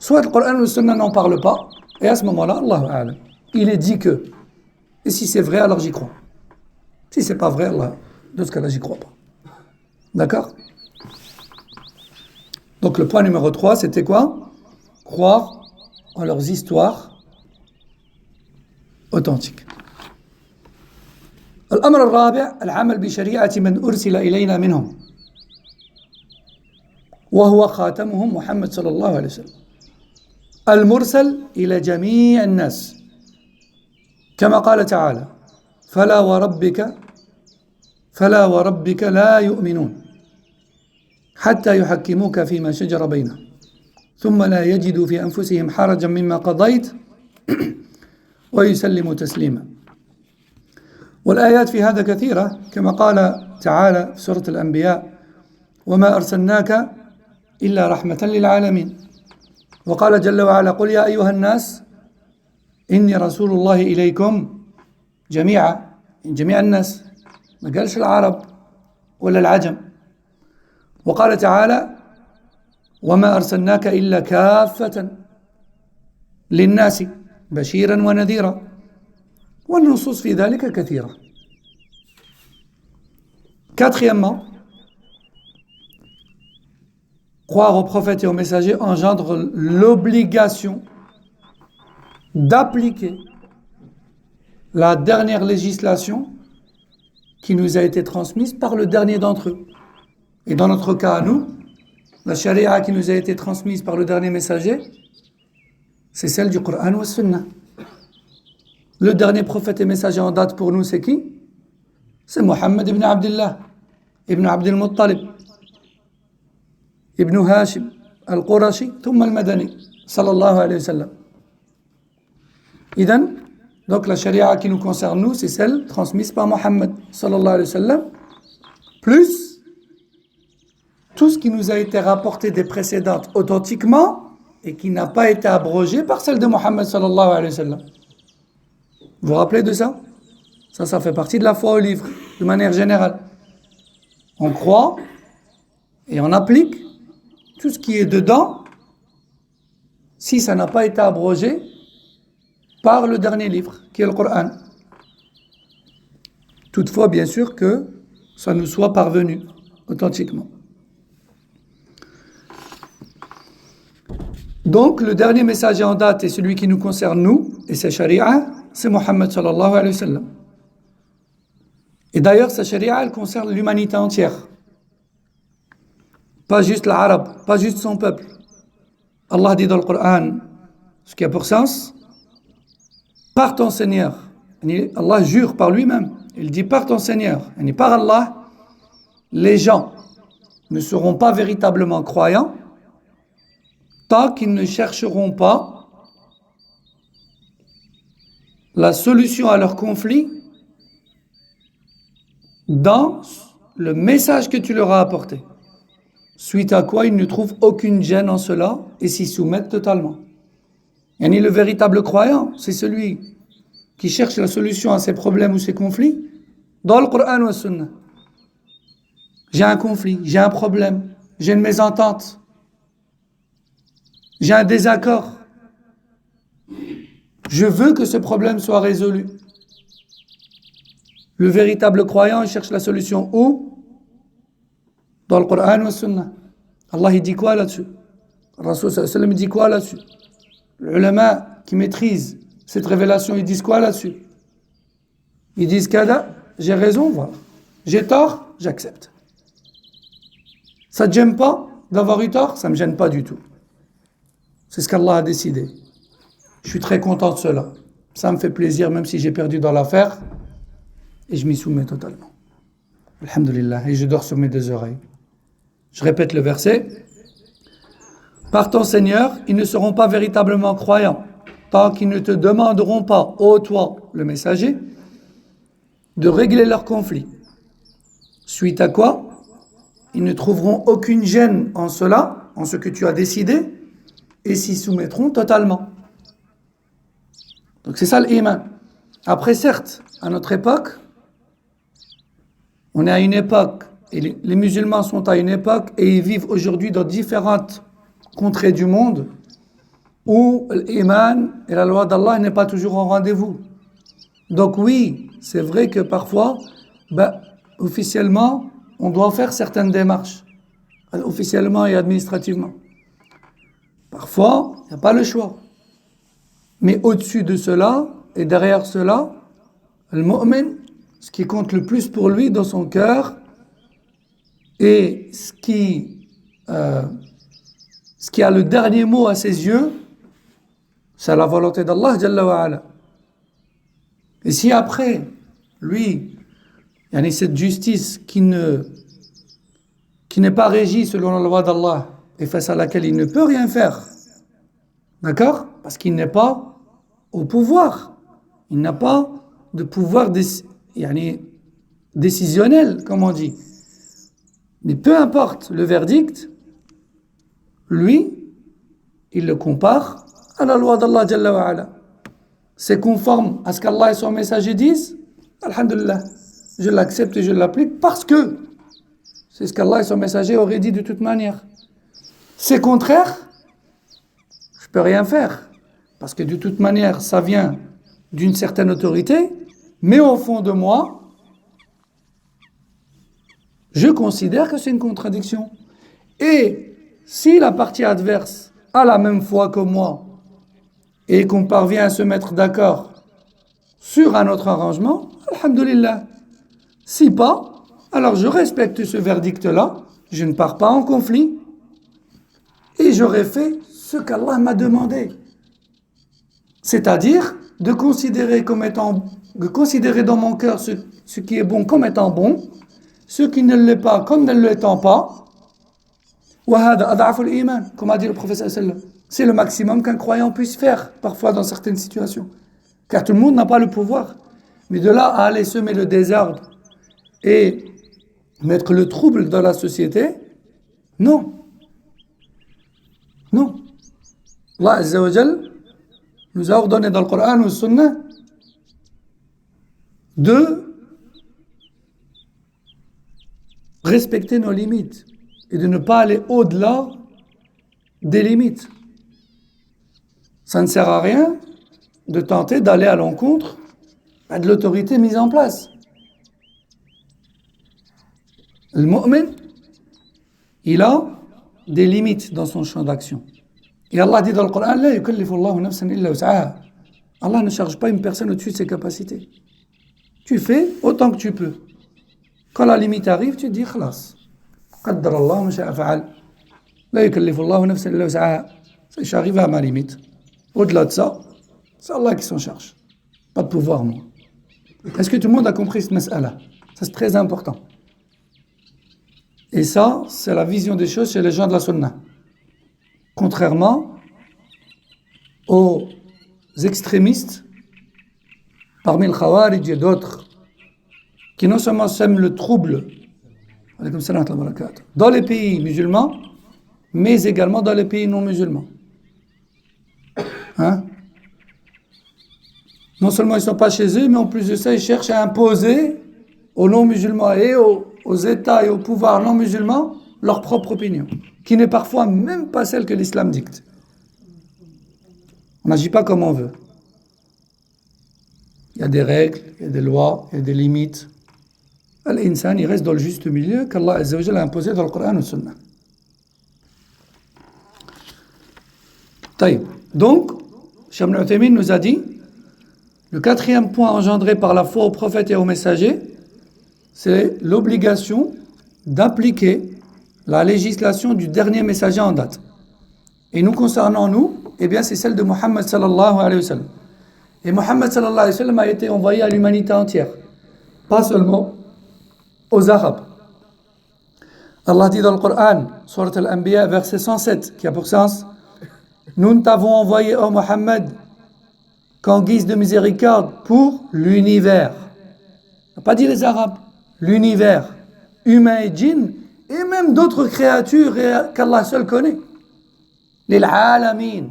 [SPEAKER 1] Soit le Coran ou le Sunna n'en parle pas, et à ce moment-là, Allahu a'lam, il est dit que. Et si c'est vrai, alors j'y crois. Si c'est pas vrai, Allah, dans ce cas-là, j'y crois pas. D'accord? Donc le point numéro 3, c'était quoi? Croire en leurs histoires authentiques. الأمر الرابع العمل بشريعة من أرسل إلينا منهم وهو خاتمهم محمد صلى الله عليه وسلم المرسل إلى جميع الناس كما قال تعالى: فلا وربك لا يؤمنون حتى يحكموك فيما شجر بينهم ثم لا يجدوا في أنفسهم حرجا مما قضيت ويسلموا تسليما. والآيات في هذا كثيرة كما قال تعالى في سورة الأنبياء: وما أرسلناك إلا رحمة للعالمين. وقال جل وعلا: قل يا أيها الناس إني رسول الله إليكم جميعا. جميع الناس، ما قالش العرب ولا العجم. وقال تعالى: وما أرسلناك إلا كافة للناس بشيرا ونذيرا. والنصوص في ذلك كثيرة. Quatrièmement, croire aux prophètes et aux messagers engendre l'obligation d'appliquer la dernière législation qui nous a été transmise par le dernier d'entre eux. Et dans notre cas à nous, la charia qui nous a été transmise par le dernier messager, c'est celle du Coran ou Sunna. Le dernier prophète et messager en date pour nous, c'est qui? C'est Muhammad ibn Abdullah, ibn Abdul Muttalib, ibn Hashim, al-Qurashi, thumma al-Madani, sallallahu alayhi wa sallam. Idan, donc la charia qui nous concerne nous, c'est celle transmise par Muhammad, sallallahu alayhi wa sallam, plus tout ce qui nous a été rapporté des précédentes authentiquement et qui n'a pas été abrogé par celle de Muhammad, sallallahu alayhi wa sallam. Vous vous rappelez de ça? Ça fait partie de la foi au livre, de manière générale. On croit et on applique tout ce qui est dedans si ça n'a pas été abrogé par le dernier livre, qui est le Coran. Toutefois, bien sûr que ça nous soit parvenu authentiquement. Donc, le dernier messager en date et celui qui nous concerne nous, et sa sharia, c'est Mohammed sallallahu alayhi wa sallam. Et d'ailleurs, sa sharia, elle concerne l'humanité entière. Pas juste l'arabe, pas juste son peuple. Allah dit dans le Coran, ce qui a pour sens, par ton Seigneur. Allah jure par lui-même. Il dit par ton Seigneur. Et par Allah, les gens ne seront pas véritablement croyants tant qu'ils ne chercheront pas la solution à leur conflit dans le message que tu leur as apporté. Suite à quoi ils ne trouvent aucune gêne en cela et s'y soumettent totalement. Et le véritable croyant, c'est celui qui cherche la solution à ses problèmes ou ses conflits dans le Coran ou la Sunna. J'ai un conflit, j'ai un problème, j'ai une mésentente, j'ai un désaccord. Je veux que ce problème soit résolu. Le véritable croyant, il cherche la solution où? Dans le Coran ou la Sunna. Allah, il dit quoi là-dessus? Le Rasul sallallahu alayhi wa sallam, il dit quoi là-dessus? Les ulama qui maîtrisent cette révélation, ils disent quoi là-dessus? Ils disent qu'Ada, j'ai raison, voilà. J'ai tort, j'accepte. Ça ne te gêne pas d'avoir eu tort? Ça ne me gêne pas du tout. C'est ce qu'Allah a décidé. Je suis très content de cela. Ça me fait plaisir, même si j'ai perdu dans l'affaire. Et je m'y soumets totalement. Alhamdulillah. Et je dors sur mes deux oreilles. Je répète le verset. Par ton Seigneur, ils ne seront pas véritablement croyants tant qu'ils ne te demanderont pas, ô toi, le messager, de régler leur conflit. Suite à quoi, ils ne trouveront aucune gêne en cela, en ce que tu as décidé, et s'y soumettront totalement. Donc c'est ça l'iman. Après, certes, à notre époque, on est à une époque, et les musulmans sont à une époque, et ils vivent aujourd'hui dans différentes contrées du monde, où l'iman et la loi d'Allah n'est pas toujours en rendez-vous. Donc oui, c'est vrai que parfois, officiellement, on doit faire certaines démarches, officiellement et administrativement. Parfois, il n'y a pas le choix. Mais au-dessus de cela, et derrière cela, le mu'min, ce qui compte le plus pour lui dans son cœur, et ce qui a le dernier mot à ses yeux, c'est la volonté d'Allah Jalla wa Ala. Et si après, lui, il y a cette justice qui n'est pas régie selon la loi d'Allah et face à laquelle il ne peut rien faire, d'accord? Parce qu'il n'est pas au pouvoir. Il n'a pas de pouvoir décisionnel, comme on dit. Mais peu importe le verdict, lui, il le compare à la loi d'Allah Jalla wa Ala. C'est conforme à ce qu'Allah et son messager disent, alhamdulillah, je l'accepte et je l'applique parce que c'est ce qu'Allah et son messager auraient dit de toute manière. C'est contraire, je ne peux rien faire, parce que de toute manière, ça vient d'une certaine autorité, mais au fond de moi, je considère que c'est une contradiction. Et si la partie adverse a la même foi que moi, et qu'on parvient à se mettre d'accord sur un autre arrangement, alhamdulillah. Si pas, alors je respecte ce verdict-là, je ne pars pas en conflit, et j'aurai fait ce qu'Allah m'a demandé. C'est-à-dire de considérer dans mon cœur ce qui est bon comme étant bon, ce qui ne l'est pas comme ne l'étant pas. Comme a dit le prophète sallallahu alayhi wa sallam. C'est le maximum qu'un croyant puisse faire, parfois dans certaines situations. Car tout le monde n'a pas le pouvoir. Mais de là à aller semer le désordre et mettre le trouble dans la société, non. Non. Allah Azza wa Jal nous a ordonné dans le Coran ou le Sunna de respecter nos limites et de ne pas aller au-delà des limites. Ça ne sert à rien de tenter d'aller à l'encontre de l'autorité mise en place. Le mu'min, il a des limites dans son champ d'action. Et Allah dit dans le Coran, لا يكلف الله نفسا إلا وسعها. Allah ne charge pas une personne au-dessus de ses capacités. Tu fais autant que tu peux. Quand la limite arrive, tu te dis خلاص. قدر الله ما شاء فعل. لا يكلف الله نفسا إلا وسعها. J'arrive à ma limite. Au-delà de ça, c'est Allah qui s'en charge. Pas de pouvoir, moi. Est-ce que tout le monde a compris cette mas'ala? Ça, c'est très important. Et ça, c'est la vision des choses chez les gens de la Sunna. Contrairement aux extrémistes, parmi le Khawarij et d'autres, qui non seulement sèment le trouble dans les pays musulmans, mais également dans les pays non musulmans. Hein? Non seulement ils ne sont pas chez eux, mais en plus de ça, ils cherchent à imposer aux non-musulmans et aux États et aux pouvoirs non-musulmans leur propre opinion, qui n'est parfois même pas celle que l'islam dicte. On n'agit pas comme on veut. Il y a des règles, il y a des lois, il y a des limites. L'insan, il reste dans le juste milieu qu'Allah Azza wa Jalla a imposé dans le Coran et le Sunna. Donc, Cheikh Ibn Uthaymin nous a dit, le quatrième point engendré par la foi aux prophètes et aux messagers, c'est l'obligation d'appliquer la législation du dernier messager en date. Et nous concernant nous, eh bien c'est celle de Muhammad sallallahu alayhi wa sallam. Et Muhammad sallallahu alayhi wa sallam a été envoyé à l'humanité entière, pas seulement aux Arabes. Allah dit dans le Coran, Surat Al-Anbiya, verset 107, qui a pour sens, nous t'avons envoyé, ô Muhammad, qu'en guise de miséricorde pour l'univers. On n'a pas dit les Arabes, l'univers, humain et djinn, et même d'autres créatures qu'Allah seul connaît. Lil alamin,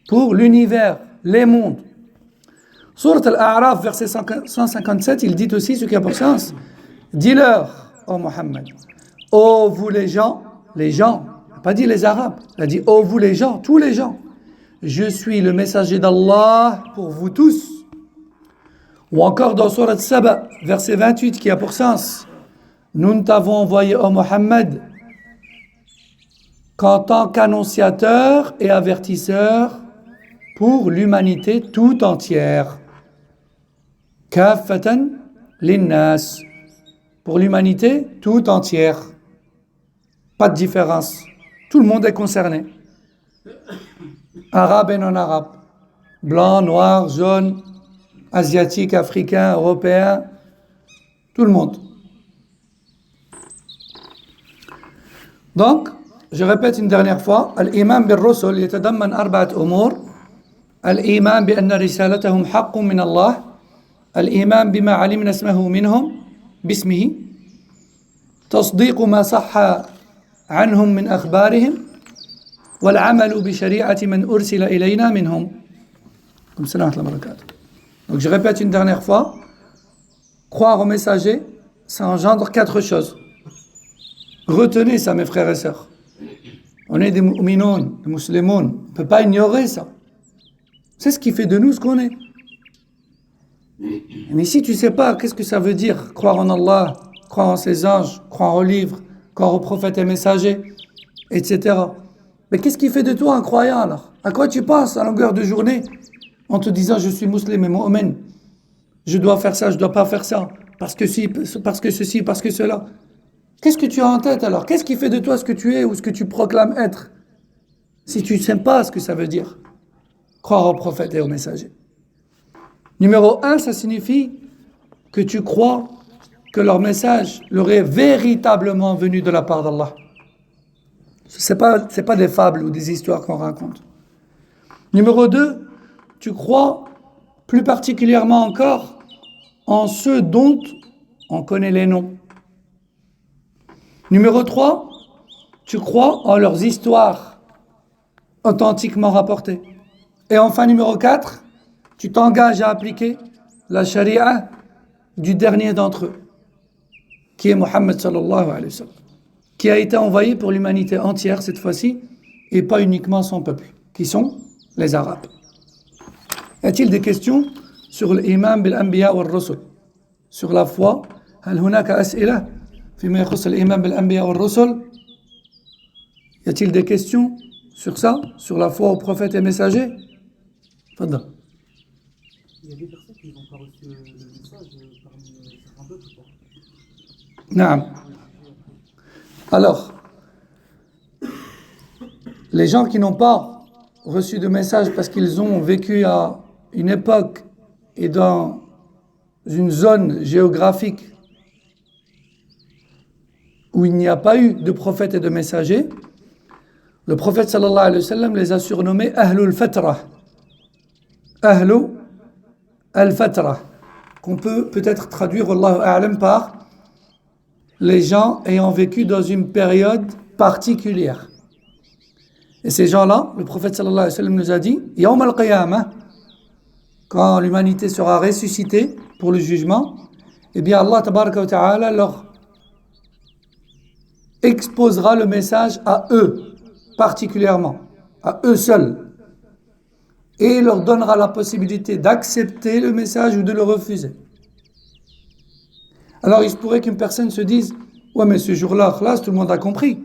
[SPEAKER 1] pour l'univers, les mondes. Surat Al-A'raf, verset 157, il dit aussi ce qui a pour sens. Dis-leur, ô Muhammad, ô vous les gens, il n'a pas dit les Arabes, il a dit ô vous les gens, tous les gens. Je suis le messager d'Allah pour vous tous. Ou encore dans Surat Saba, verset 28, qui a pour sens, nous t'avons envoyé, ô Muhammad, qu'en tant qu'annonciateur et avertisseur pour l'humanité tout entière. Kaffatan linnas, pour l'humanité tout entière. Pas de différence. Tout le monde est concerné. Arabes et non-arabes, blancs, noirs, jaunes, asiatiques, africains, européens, tout le monde. Donc, je répète une dernière fois, al-iman bil-rusul yatadamman arba'at umur, al-iman bi anna risalatahum haqqun min Allah, al-iman bima alimna ismahu minhum, bismihi, تصديق ما صح عنهم من أخبارهم والعمل بشريعة من أرسل إلينا منهم. Comme cela, donc je répète une dernière fois, croire aux messagers, ça engendre 4 choses. Retenez ça, mes frères et sœurs. On est des mu'minoun, des musulmans, on ne peut pas ignorer ça. C'est ce qui fait de nous ce qu'on est. Mais si tu ne sais pas, qu'est-ce que ça veut dire croire en Allah, croire en ses anges, croire aux livres, croire aux prophètes et messagers, etc. Mais qu'est-ce qui fait de toi un croyant alors? À quoi tu penses à longueur de journée en te disant je suis musulman, mu'min, je dois faire ça, je ne dois pas faire ça, parce que ceci, parce que cela. Qu'est-ce que tu as en tête alors? Qu'est-ce qui fait de toi ce que tu es ou ce que tu proclames être? Si tu ne sais pas ce que ça veut dire, croire aux prophètes et aux messagers. Numéro 1, ça signifie que tu crois que leur message leur est véritablement venu de la part d'Allah. C'est pas des fables ou des histoires qu'on raconte. Numéro 2, tu crois plus particulièrement encore en ceux dont on connaît les noms. Numéro 3, tu crois en leurs histoires authentiquement rapportées. Et enfin, numéro 4, tu t'engages à appliquer la charia du dernier d'entre eux, qui est Muhammad sallallahu alayhi wa sallam, qui a été envoyé pour l'humanité entière cette fois-ci, et pas uniquement son peuple, qui sont les Arabes. Y a-t-il des questions sur l'imam bil-anbiya wal-rusul, sur la foi? هل هناك أسئلة فيما يخص الإيمان بالأنبياء والرسل? Y a-t-il des questions sur ça, sur la foi aux prophètes et messagers? Fadda.
[SPEAKER 3] Il y a des personnes qui n'ont pas reçu le message parmi certains peuples ou pas?
[SPEAKER 1] Naam. Alors, les gens qui n'ont pas reçu de message parce qu'ils ont vécu à une époque et dans une zone géographique où il n'y a pas eu de prophètes et de messagers, le prophète sallallahu alayhi wa sallam les a surnommés Ahlul Fatra. Ahlu al-Fatra, qu'on peut peut-être traduire, Wallahu a'lam, par les gens ayant vécu dans une période particulière. Et ces gens-là, le prophète sallallahu alayhi wa sallam nous a dit, Yawm al-Qiyamah, quand l'humanité sera ressuscitée pour le jugement, eh bien Allah tabaraka wa ta'ala leur exposera le message à eux, particulièrement, à eux seuls, et leur donnera la possibilité d'accepter le message ou de le refuser. Alors il se pourrait qu'une personne se dise, ouais mais ce jour-là, khlas, tout le monde a compris.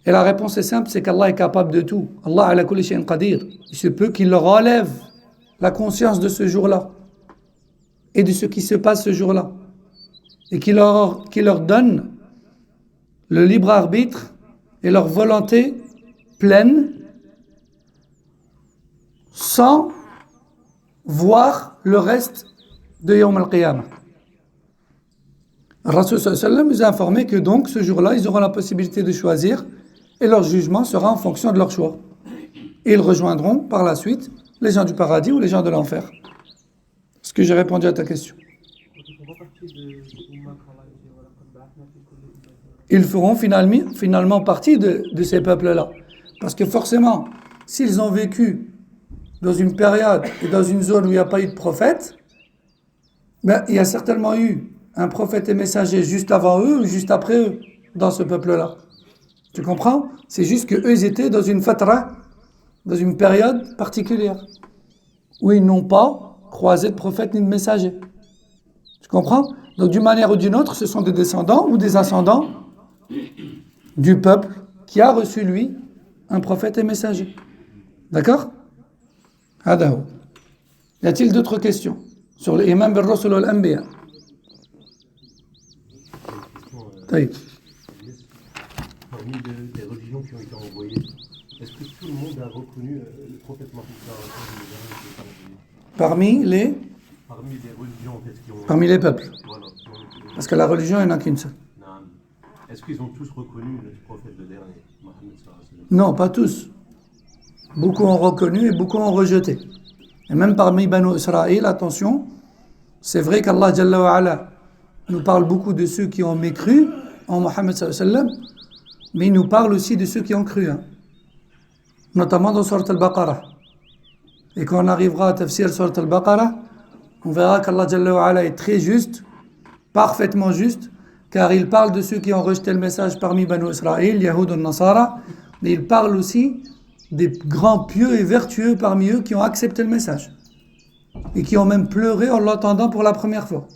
[SPEAKER 1] Et la réponse est simple, c'est qu'Allah est capable de tout. Allah ala kulli shay'in qadir. Il se peut qu'il leur enlève la conscience de ce jour-là et de ce qui se passe ce jour-là, et qu'il leur donne le libre arbitre et leur volonté pleine sans voir le reste de Yawm al-Qiyamah. Rasul sallallahu alayhi wa sallam nous a informé que donc ce jour-là, ils auront la possibilité de choisir et leur jugement sera en fonction de leur choix. Et ils rejoindront par la suite les gens du paradis ou les gens de l'enfer. Est-ce que j'ai répondu à ta question? Ils feront finalement partie de ces peuples-là. Parce que forcément, s'ils ont vécu dans une période et dans une zone où il n'y a pas eu de prophète, ben, il y a certainement eu un prophète et messager juste avant eux ou juste après eux dans ce peuple-là. Tu comprends? C'est juste qu'eux, ils étaient dans une fatra, dans une période particulière, où ils n'ont pas croisé de prophète ni de messager. Tu comprends? Donc d'une manière ou d'une autre, ce sont des descendants ou des ascendants du peuple qui a reçu, lui, un prophète et messager. D'accord? Hadaou. Y a-t-il d'autres questions sur l'imam bil Rasul wal Anbiya?
[SPEAKER 2] Parmi les religions qui ont été envoyées, est-ce que tout le monde a reconnu le prophète Mohammed?
[SPEAKER 1] Parmi les
[SPEAKER 2] religions, en fait, qui ont...
[SPEAKER 1] Parmi les peuples.
[SPEAKER 2] Voilà.
[SPEAKER 1] Parce que la religion, il n'y en a qu'une seule.
[SPEAKER 2] Est-ce qu'ils ont tous reconnu le prophète de dernier, Mohammed sallallahu alayhi wa sallam?
[SPEAKER 1] Non, pas tous. Beaucoup ont reconnu et beaucoup ont rejeté. Et même parmi Banu Israël, attention, c'est vrai qu'Allah Jalla wa Ala nous parle beaucoup de ceux qui ont mécru en Mohammed sallallahu alayhi wa sallam, mais il nous parle aussi de ceux qui ont cru, notamment dans Surat al-Baqarah. Et quand on arrivera à tafsir Surat al-Baqarah, on verra qu'Allah Jalla wa Ala est très juste, parfaitement juste, car il parle de ceux qui ont rejeté le message parmi Banu Israël, Yahoud et Nasara, mais il parle aussi des grands pieux et vertueux parmi eux qui ont accepté le message et qui ont même pleuré en l'entendant pour la première fois.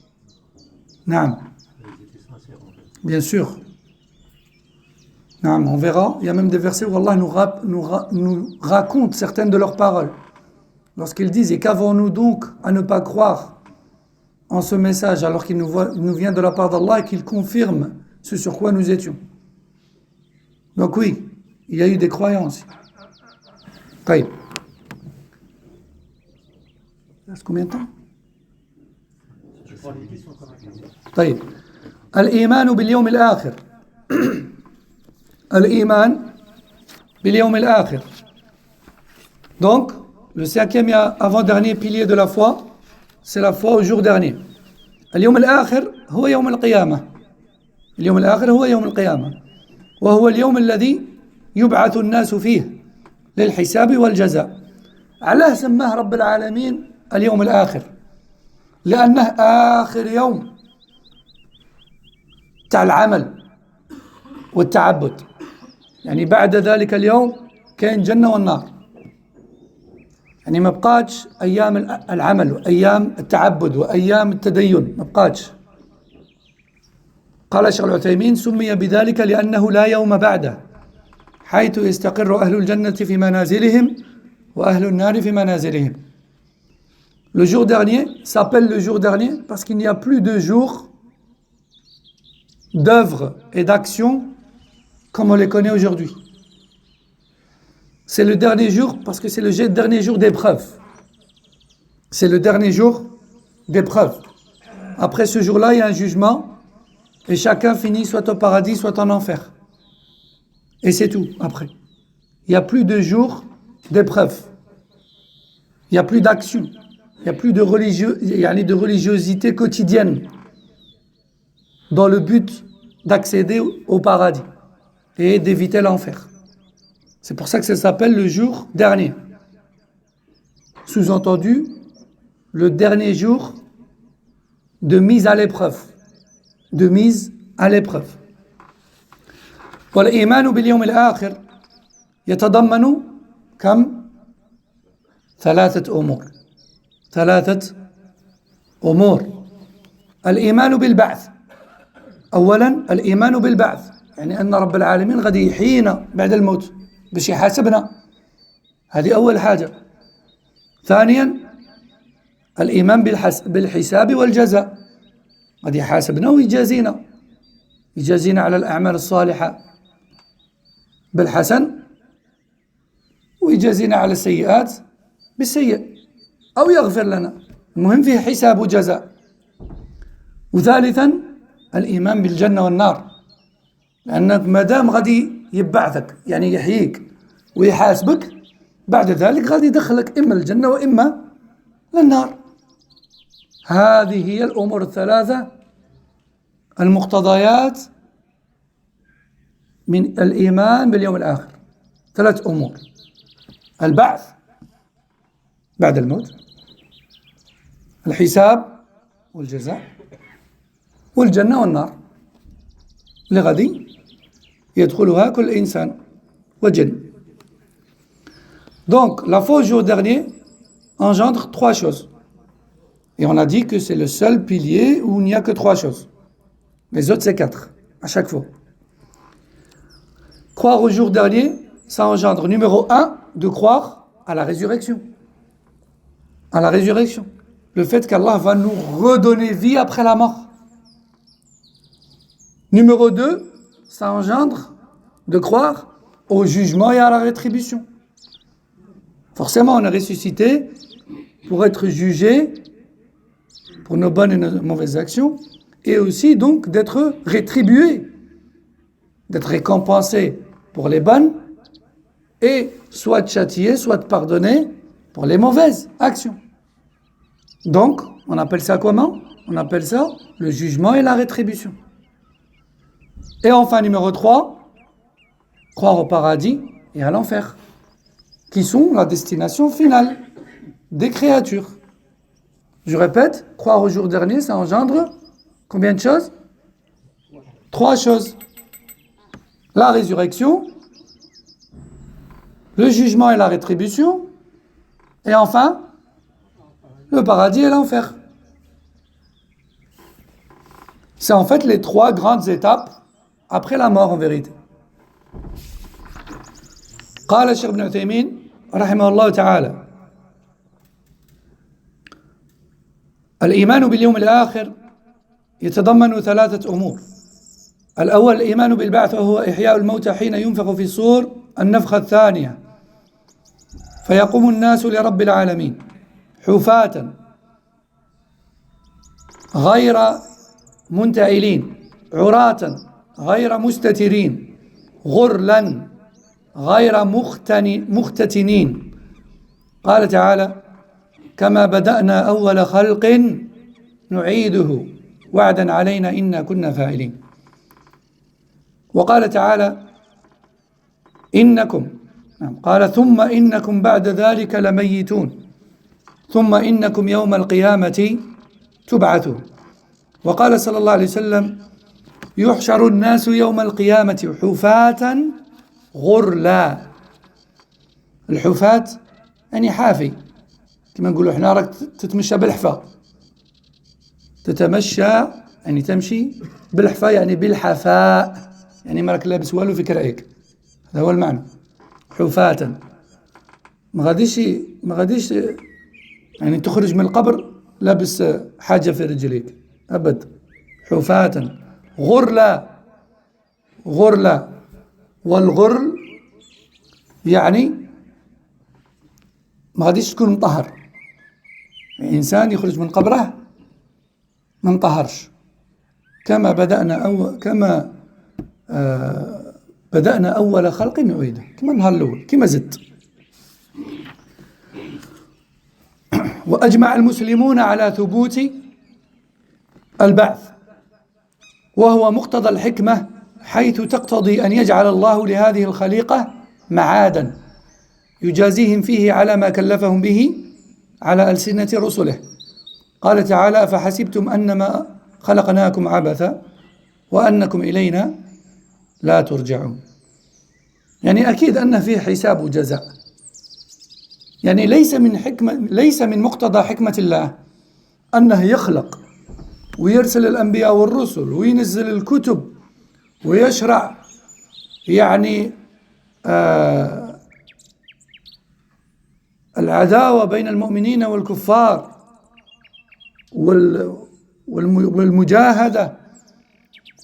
[SPEAKER 1] Naam.
[SPEAKER 2] Ils étaient sincères, en fait.
[SPEAKER 1] Bien sûr. Naam, on verra. Il y a même des versets où Allah nous raconte certaines de leurs paroles. Lorsqu'ils disent « Et qu'avons-nous donc à ne pas croire en ce message alors qu'il nous vient de la part d'Allah et qu'il confirme ce sur quoi nous étions ?» Donc oui, il y a eu des croyances. طيب. Il reste combien de temps? طيب. الإيمان باليوم الآخر. الإيمان باليوم الآخر. Donc, le cinquième et avant-dernier pilier de la foi, c'est la foi au jour dernier. اليوم الآخر هو يوم القيامة. اليوم الآخر هو يوم القيامة. وهو اليوم الذي يبعث الناس فيه للحساب والجزاء. علاه سماه رب العالمين اليوم الآخر؟ لأنه آخر يوم تاع العمل والتعبد. يعني بعد ذلك اليوم كاين جنة والنار. يعني ما بقاتش أيام العمل وأيام التعبد وأيام التدين، ما بقاتش. قال الشيخ العثيمين: سمي بذلك لأنه لا يوم بعده حيث يستقر أهل الجنة في منازلهم وأهل النار في منازلهم. Le jour dernier s'appelle le jour dernier parce qu'il n'y a plus de jours d'œuvres et d'actions comme on les connaît aujourd'hui. C'est le dernier jour parce que c'est le dernier jour d'épreuve. C'est le dernier jour d'épreuve. Après ce jour-là, il y a un jugement et chacun finit soit au paradis, soit en enfer. Et c'est tout après. Il n'y a plus de jours d'épreuve. Il n'y a plus d'action. Il n'y a plus de religiosité quotidienne dans le but d'accéder au paradis et d'éviter l'enfer. C'est pour ça que ça s'appelle le jour dernier. Sous-entendu, le dernier jour de mise à l'épreuve. De mise à l'épreuve. والإيمان باليوم الآخر يتضمن كم؟ ثلاثة أمور. الإيمان بالبعث. أولا الإيمان بالبعث يعني أن رب العالمين غادي يحيينا بعد الموت باش يحاسبنا. هذه أول حاجة. ثانيا الإيمان بالحساب والجزاء. غادي يحاسبنا ويجازينا. يجازينا على الأعمال الصالحة بالحسن ويجازينا على السيئات بالسيء أو يغفر لنا. المهم فيه حساب وجزاء. وثالثا الإيمان بالجنة والنار لأنك مادام غادي يبعثك يعني يحييك ويحاسبك بعد ذلك غادي يدخلك إما الجنة وإما للنار. هذه هي الأمور الثلاثة المقتضيات من الإيمان باليوم الآخر. 3 أمور: البعث بعد الموت، الحساب والجزاء، والجنة والنار اللي غادي يدخلها كل إنسان وجن. Donc la fausse jour dernier engendre 3 choses. Et on a dit que c'est le seul pilier où il n'y a que 3 choses. Les autres c'est 4 à chaque fois. Croire au jour dernier, ça engendre numéro 1 de croire à la résurrection. À la résurrection. Le fait qu'Allah va nous redonner vie après la mort. Numéro 2, ça engendre de croire au jugement et à la rétribution. Forcément, on est ressuscité pour être jugé pour nos bonnes et nos mauvaises actions et aussi donc d'être rétribué, d'être récompensé pour les bonnes et soit châtié, soit pardonné pour les mauvaises actions. Donc, on appelle ça comment? On appelle ça le jugement et la rétribution. Et enfin, numéro 3, croire au paradis et à l'enfer, qui sont la destination finale des créatures. Je répète, croire au jour dernier, ça engendre combien de choses? 3 choses. La résurrection, le jugement et la rétribution, et enfin, le paradis et l'enfer. C'est en fait les 3 grandes étapes après la mort en vérité. قال الشيخ ابن عثيمين رحمه الله تعالى: الإيمان باليوم الآخر يتضمن 3 أمور. الأول الإيمان بالبعث وهو إحياء الموتى حين ينفخ في الصور النفخة الثانية فيقوم الناس لرب العالمين حفاة غير منتعلين عراة غير مستترين غرلا غير مختتنين. قال تعالى: كما بدأنا أول خلق نعيده وعدا علينا إنا كنا فاعلين. وقال تعالى: إنكم قال: ثم إنكم بعد ذلك لميتون ثم إنكم يوم القيامة تبعثون. وقال صلى الله عليه وسلم: يحشر الناس يوم القيامة حفاة غرلا. الحفاة يعني حافي، كما نقولوا احنا راك تتمشى بالحفا. تتمشى يعني تمشي بالحفا يعني بالحفاء، يعني ما راك لابس والو في كرعيك، هذا هو المعنى. حفاة ما غاديش يعني تخرج من القبر لابس حاجة في رجليك أبد. حفاة غرلا والغرل يعني ما غاديش تكون مطهر. إنسان يخرج من قبره ما مطهرش. كما بدأنا أول خلق نعيده، كما النهار الأول كما زدت. وأجمع المسلمون على ثبوت البعث، وهو مقتضى الحكمة، حيث تقتضي أن يجعل الله لهذه الخليقة معادا يجازيهم فيه على ما كلفهم به على ألسنة رسله. قال تعالى: فحسبتم أنما خلقناكم عبثا وأنكم إلينا لا ترجعون. يعني أكيد أن فيه حساب وجزاء. يعني ليس من مقتضى حكمة الله أنه يخلق ويرسل الأنبياء والرسل وينزل الكتب ويشرع يعني العداوة بين المؤمنين والكفار والمجاهدة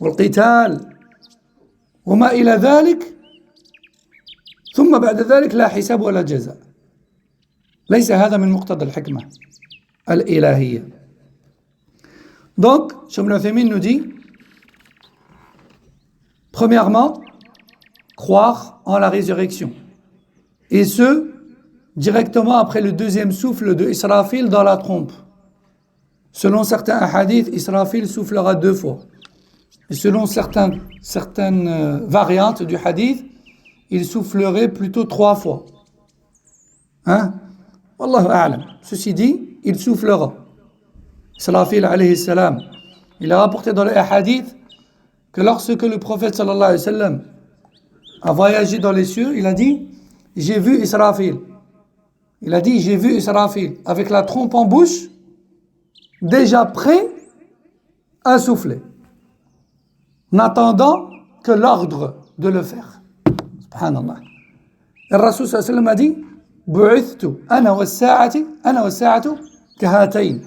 [SPEAKER 1] والقتال وما إلى ذلك، ثم بعد ذلك لا حساب ولا جزاء. ليس هذا من مقتضى الحكمة الإلهية. Donc, Cheikh Ibn Uthaymin nous dit, premièrement, croire en la résurrection. Et ce, directement après le deuxième souffle de Israfil dans la trompe. Selon certains hadiths, Israfil soufflera 2 fois. Et selon certaines variantes du hadith, il soufflerait plutôt 3 fois. Hein? Wallahu a'lam. Ceci dit, il soufflera. Israfil alayhi salam. Il a rapporté dans les hadiths que lorsque le prophète sallallahu alayhi wa sallam a voyagé dans les cieux, il a dit: j'ai vu Israfil. Il a dit: j'ai vu Israfil avec la trompe en bouche, déjà prêt à souffler, n'attendant que l'ordre de le faire. Subhanallah. Et le Rasul sallallahu alayhi wa sallam a dit: bu'ithtu ana wa sa'atu kahatayn.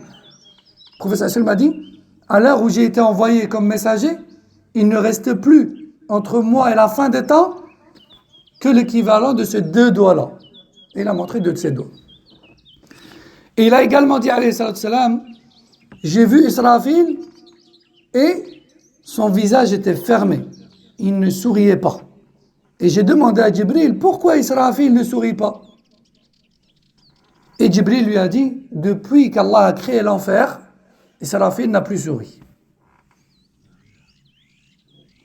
[SPEAKER 1] Le prophète sallallahu alayhi wa sallam a dit: à l'heure où j'ai été envoyé comme messager, il ne reste plus entre moi et la fin des temps que l'équivalent de ces 2 doigts-là. Et il a montré 2 de ces doigts. Et il a également dit, alayhi salatu salam: j'ai vu Israfil et son visage était fermé. Il ne souriait pas. Et j'ai demandé à Jibril: pourquoi Israfil ne sourit pas? Et Jibril lui a dit: depuis qu'Allah a créé l'enfer, Israfil n'a plus souri.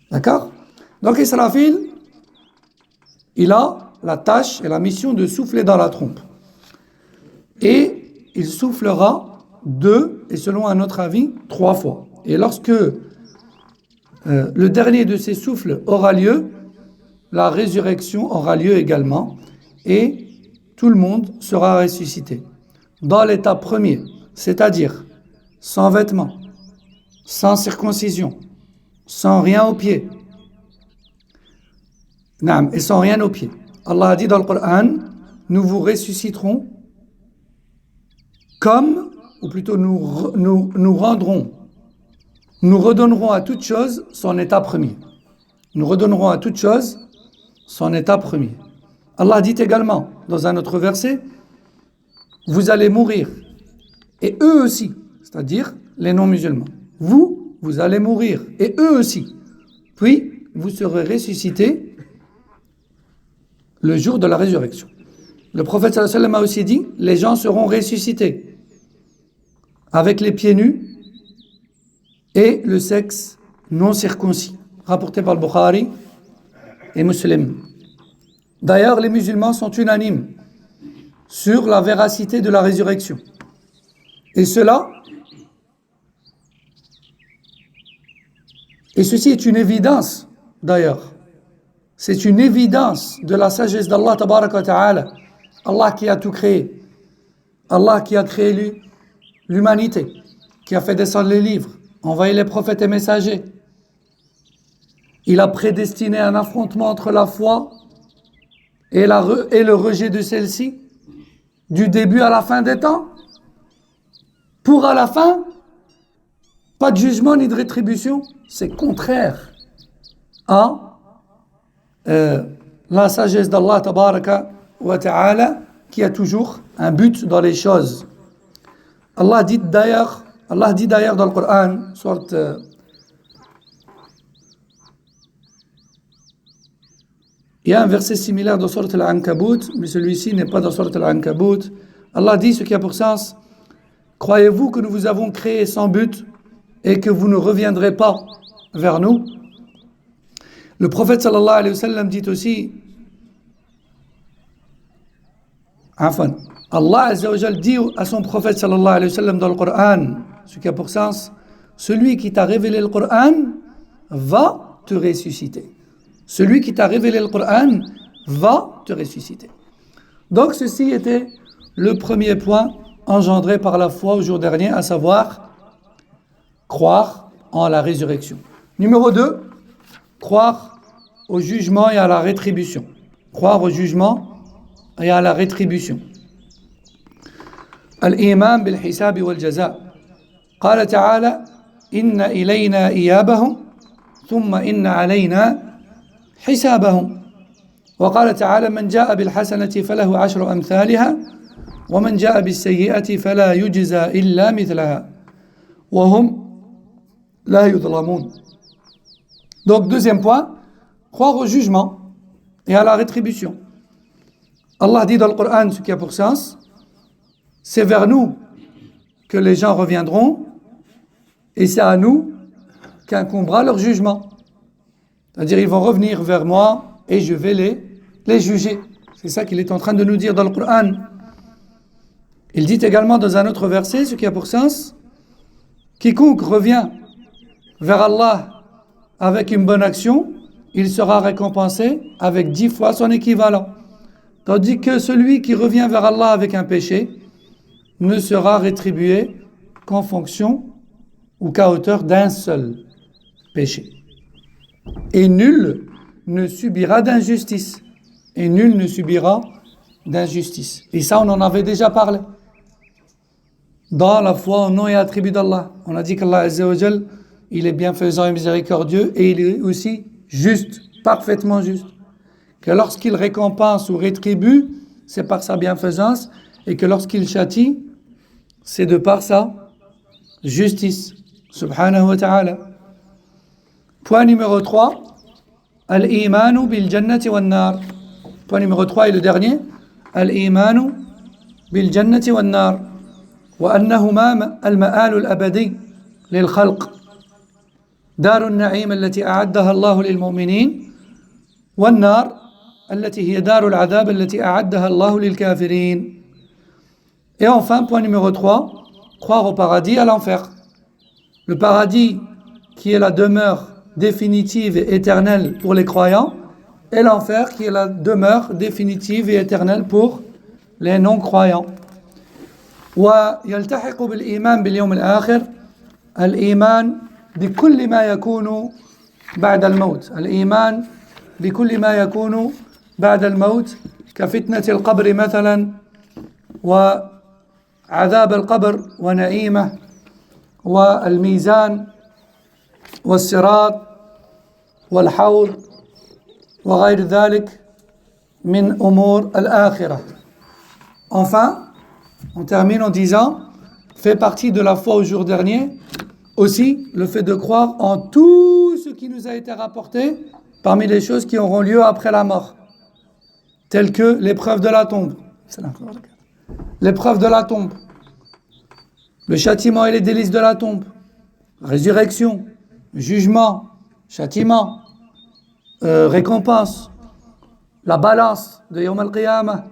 [SPEAKER 1] D'accord? Donc Israfil, il a la tâche et la mission de souffler dans la trompe. Et il soufflera 2, et selon un autre avis, 3 fois. Et lorsque le dernier de ces souffles aura lieu, la résurrection aura lieu également, et tout le monde sera ressuscité. Dans l'état premier, c'est-à-dire sans vêtements, sans circoncision, sans rien aux pieds. Et sans rien aux pieds. Allah a dit dans le Coran: nous vous ressusciterons comme, ou plutôt nous redonnerons à toute chose son état premier. Nous redonnerons à toute chose son état premier. Allah dit également dans un autre verset: vous allez mourir, et eux aussi, c'est-à-dire les non-musulmans. Vous allez mourir, et eux aussi. Puis, vous serez ressuscités le jour de la résurrection. Le prophète sallallahu alayhi wa sallam a aussi dit: les gens seront ressuscités avec les pieds nus et le sexe non circoncis. Rapporté par le Bukhari et Muslim. D'ailleurs, les musulmans sont unanimes sur la véracité de la résurrection. Et ceci est une évidence, d'ailleurs. C'est une évidence de la sagesse d'Allah tabaraka wa ta'ala. Allah qui a tout créé. Allah qui a créé l'humanité, qui a fait descendre les livres, envoyé les prophètes et messagers. Il a prédestiné un affrontement entre la foi et le rejet de celle-ci, du début à la fin des temps, pour à la fin, pas de jugement ni de rétribution, c'est contraire à la sagesse d'Allah tabaraka wa ta'ala, qui a toujours un but dans les choses. Allah dit d'ailleurs dans le Coran, sorte il y a un verset similaire dans Sourate Al-Ankabut, mais celui-ci n'est pas dans Sourate Al-Ankabut. Allah dit ce qui a pour sens: croyez-vous que nous vous avons créé sans but et que vous ne reviendrez pas vers nous? Le prophète sallallahu alayhi wa sallam dit aussi, Allah azza wa jal dit à son prophète sallallahu alayhi wa sallam dans le Coran, ce qui a pour sens: celui qui t'a révélé le Coran va te ressusciter. Celui qui t'a révélé le Coran va te ressusciter. Donc ceci était le premier point engendré par la foi au jour dernier, à savoir croire en la résurrection. Numéro 2, croire au jugement et à la rétribution. Croire au jugement et à la rétribution. Al-iman bil-hisab wal-jaza. Qala ta'ala: inna ilayna iyabahum thumma inna alayna حسابهم. وقال تعالى: من جاء بالحسنة فله 10 أمثالها ومن جاء بالسيئة فلا يجزى إلا مثلها وهم لا يظلمون. Donc deuxième point, croire au jugement et à la rétribution. Allah dit dans le Coran, ce qui a pour sens: c'est vers nous que les gens reviendront et c'est à nous qu'incombera leur jugement. C'est-à-dire, ils vont revenir vers moi et je vais les juger. C'est ça qu'il est en train de nous dire dans le Coran. Il dit également dans un autre verset, ce qui a pour sens: quiconque revient vers Allah avec une bonne action, il sera récompensé avec 10 fois son équivalent. Tandis que celui qui revient vers Allah avec un péché ne sera rétribué qu'en fonction ou qu'à hauteur d'un seul péché. Et nul ne subira d'injustice. Et nul ne subira d'injustice. Et ça, on en avait déjà parlé. Dans la foi au nom et attribut d'Allah. On a dit qu'Allah Azza wa Jal, il est bienfaisant et miséricordieux, et il est aussi juste, parfaitement juste. Que lorsqu'il récompense ou rétribue, c'est par sa bienfaisance, et que lorsqu'il châtie, c'est de par sa justice. Subhanahu wa ta'ala. Point numéro 3, al-imanu bil jannati wan nar. Point numéro 3 et le dernier, al-imanu bil jannati wan nar. Wa annahuma al-ma'al al-abadi lil khalq. دار النعيم التي أعدها الله للمؤمنين والنار التي هي دار العذاب التي أعدها الله للكافرين. Et enfin, point numéro 3, croire au paradis et à l'enfer. Le paradis qui est la demeure définitive et éternelle pour les croyants, et l'enfer qui est la demeure définitive et éternelle pour les non-croyants. ويلتحق بالإيمان باليوم الآخر الإيمان بكل ما يكون بعد الموت. الإيمان بكل ما يكون بعد الموت كفتنة القبر مثلا وعذاب القبر ونعيمه والميزان والصراط والحوض وغير ذلك من أمور الآخرة. Enfin, on termine en disant, fait partie de la foi au jour dernier aussi le fait de croire en tout ce qui nous a été rapporté parmi les choses qui auront lieu après la mort, telles que l'épreuve de la tombe, l'épreuve de la tombe, le châtiment et les délices de la tombe, résurrection, jugement, châtiment, récompense, la balance de Yawm al-Qiyamah,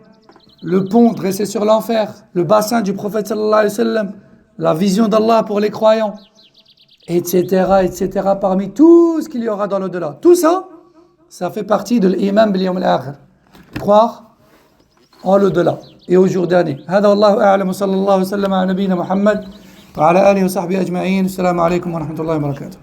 [SPEAKER 1] le pont dressé sur l'enfer, le bassin du prophète sallallahu alayhi wa sallam, la vision d'Allah pour les croyants, etc., etc., parmi tout ce qu'il y aura dans l'au-delà. Tout ça, ça fait partie de l'imam bil yawm al-akhir. Croire en l'au-delà et au jour dernier. هذا والله أعلم وصلى الله وسلم على نبينا محمد وعلى آله وصحبه أجمعين. السلام عليكم ورحمة الله وبركاته.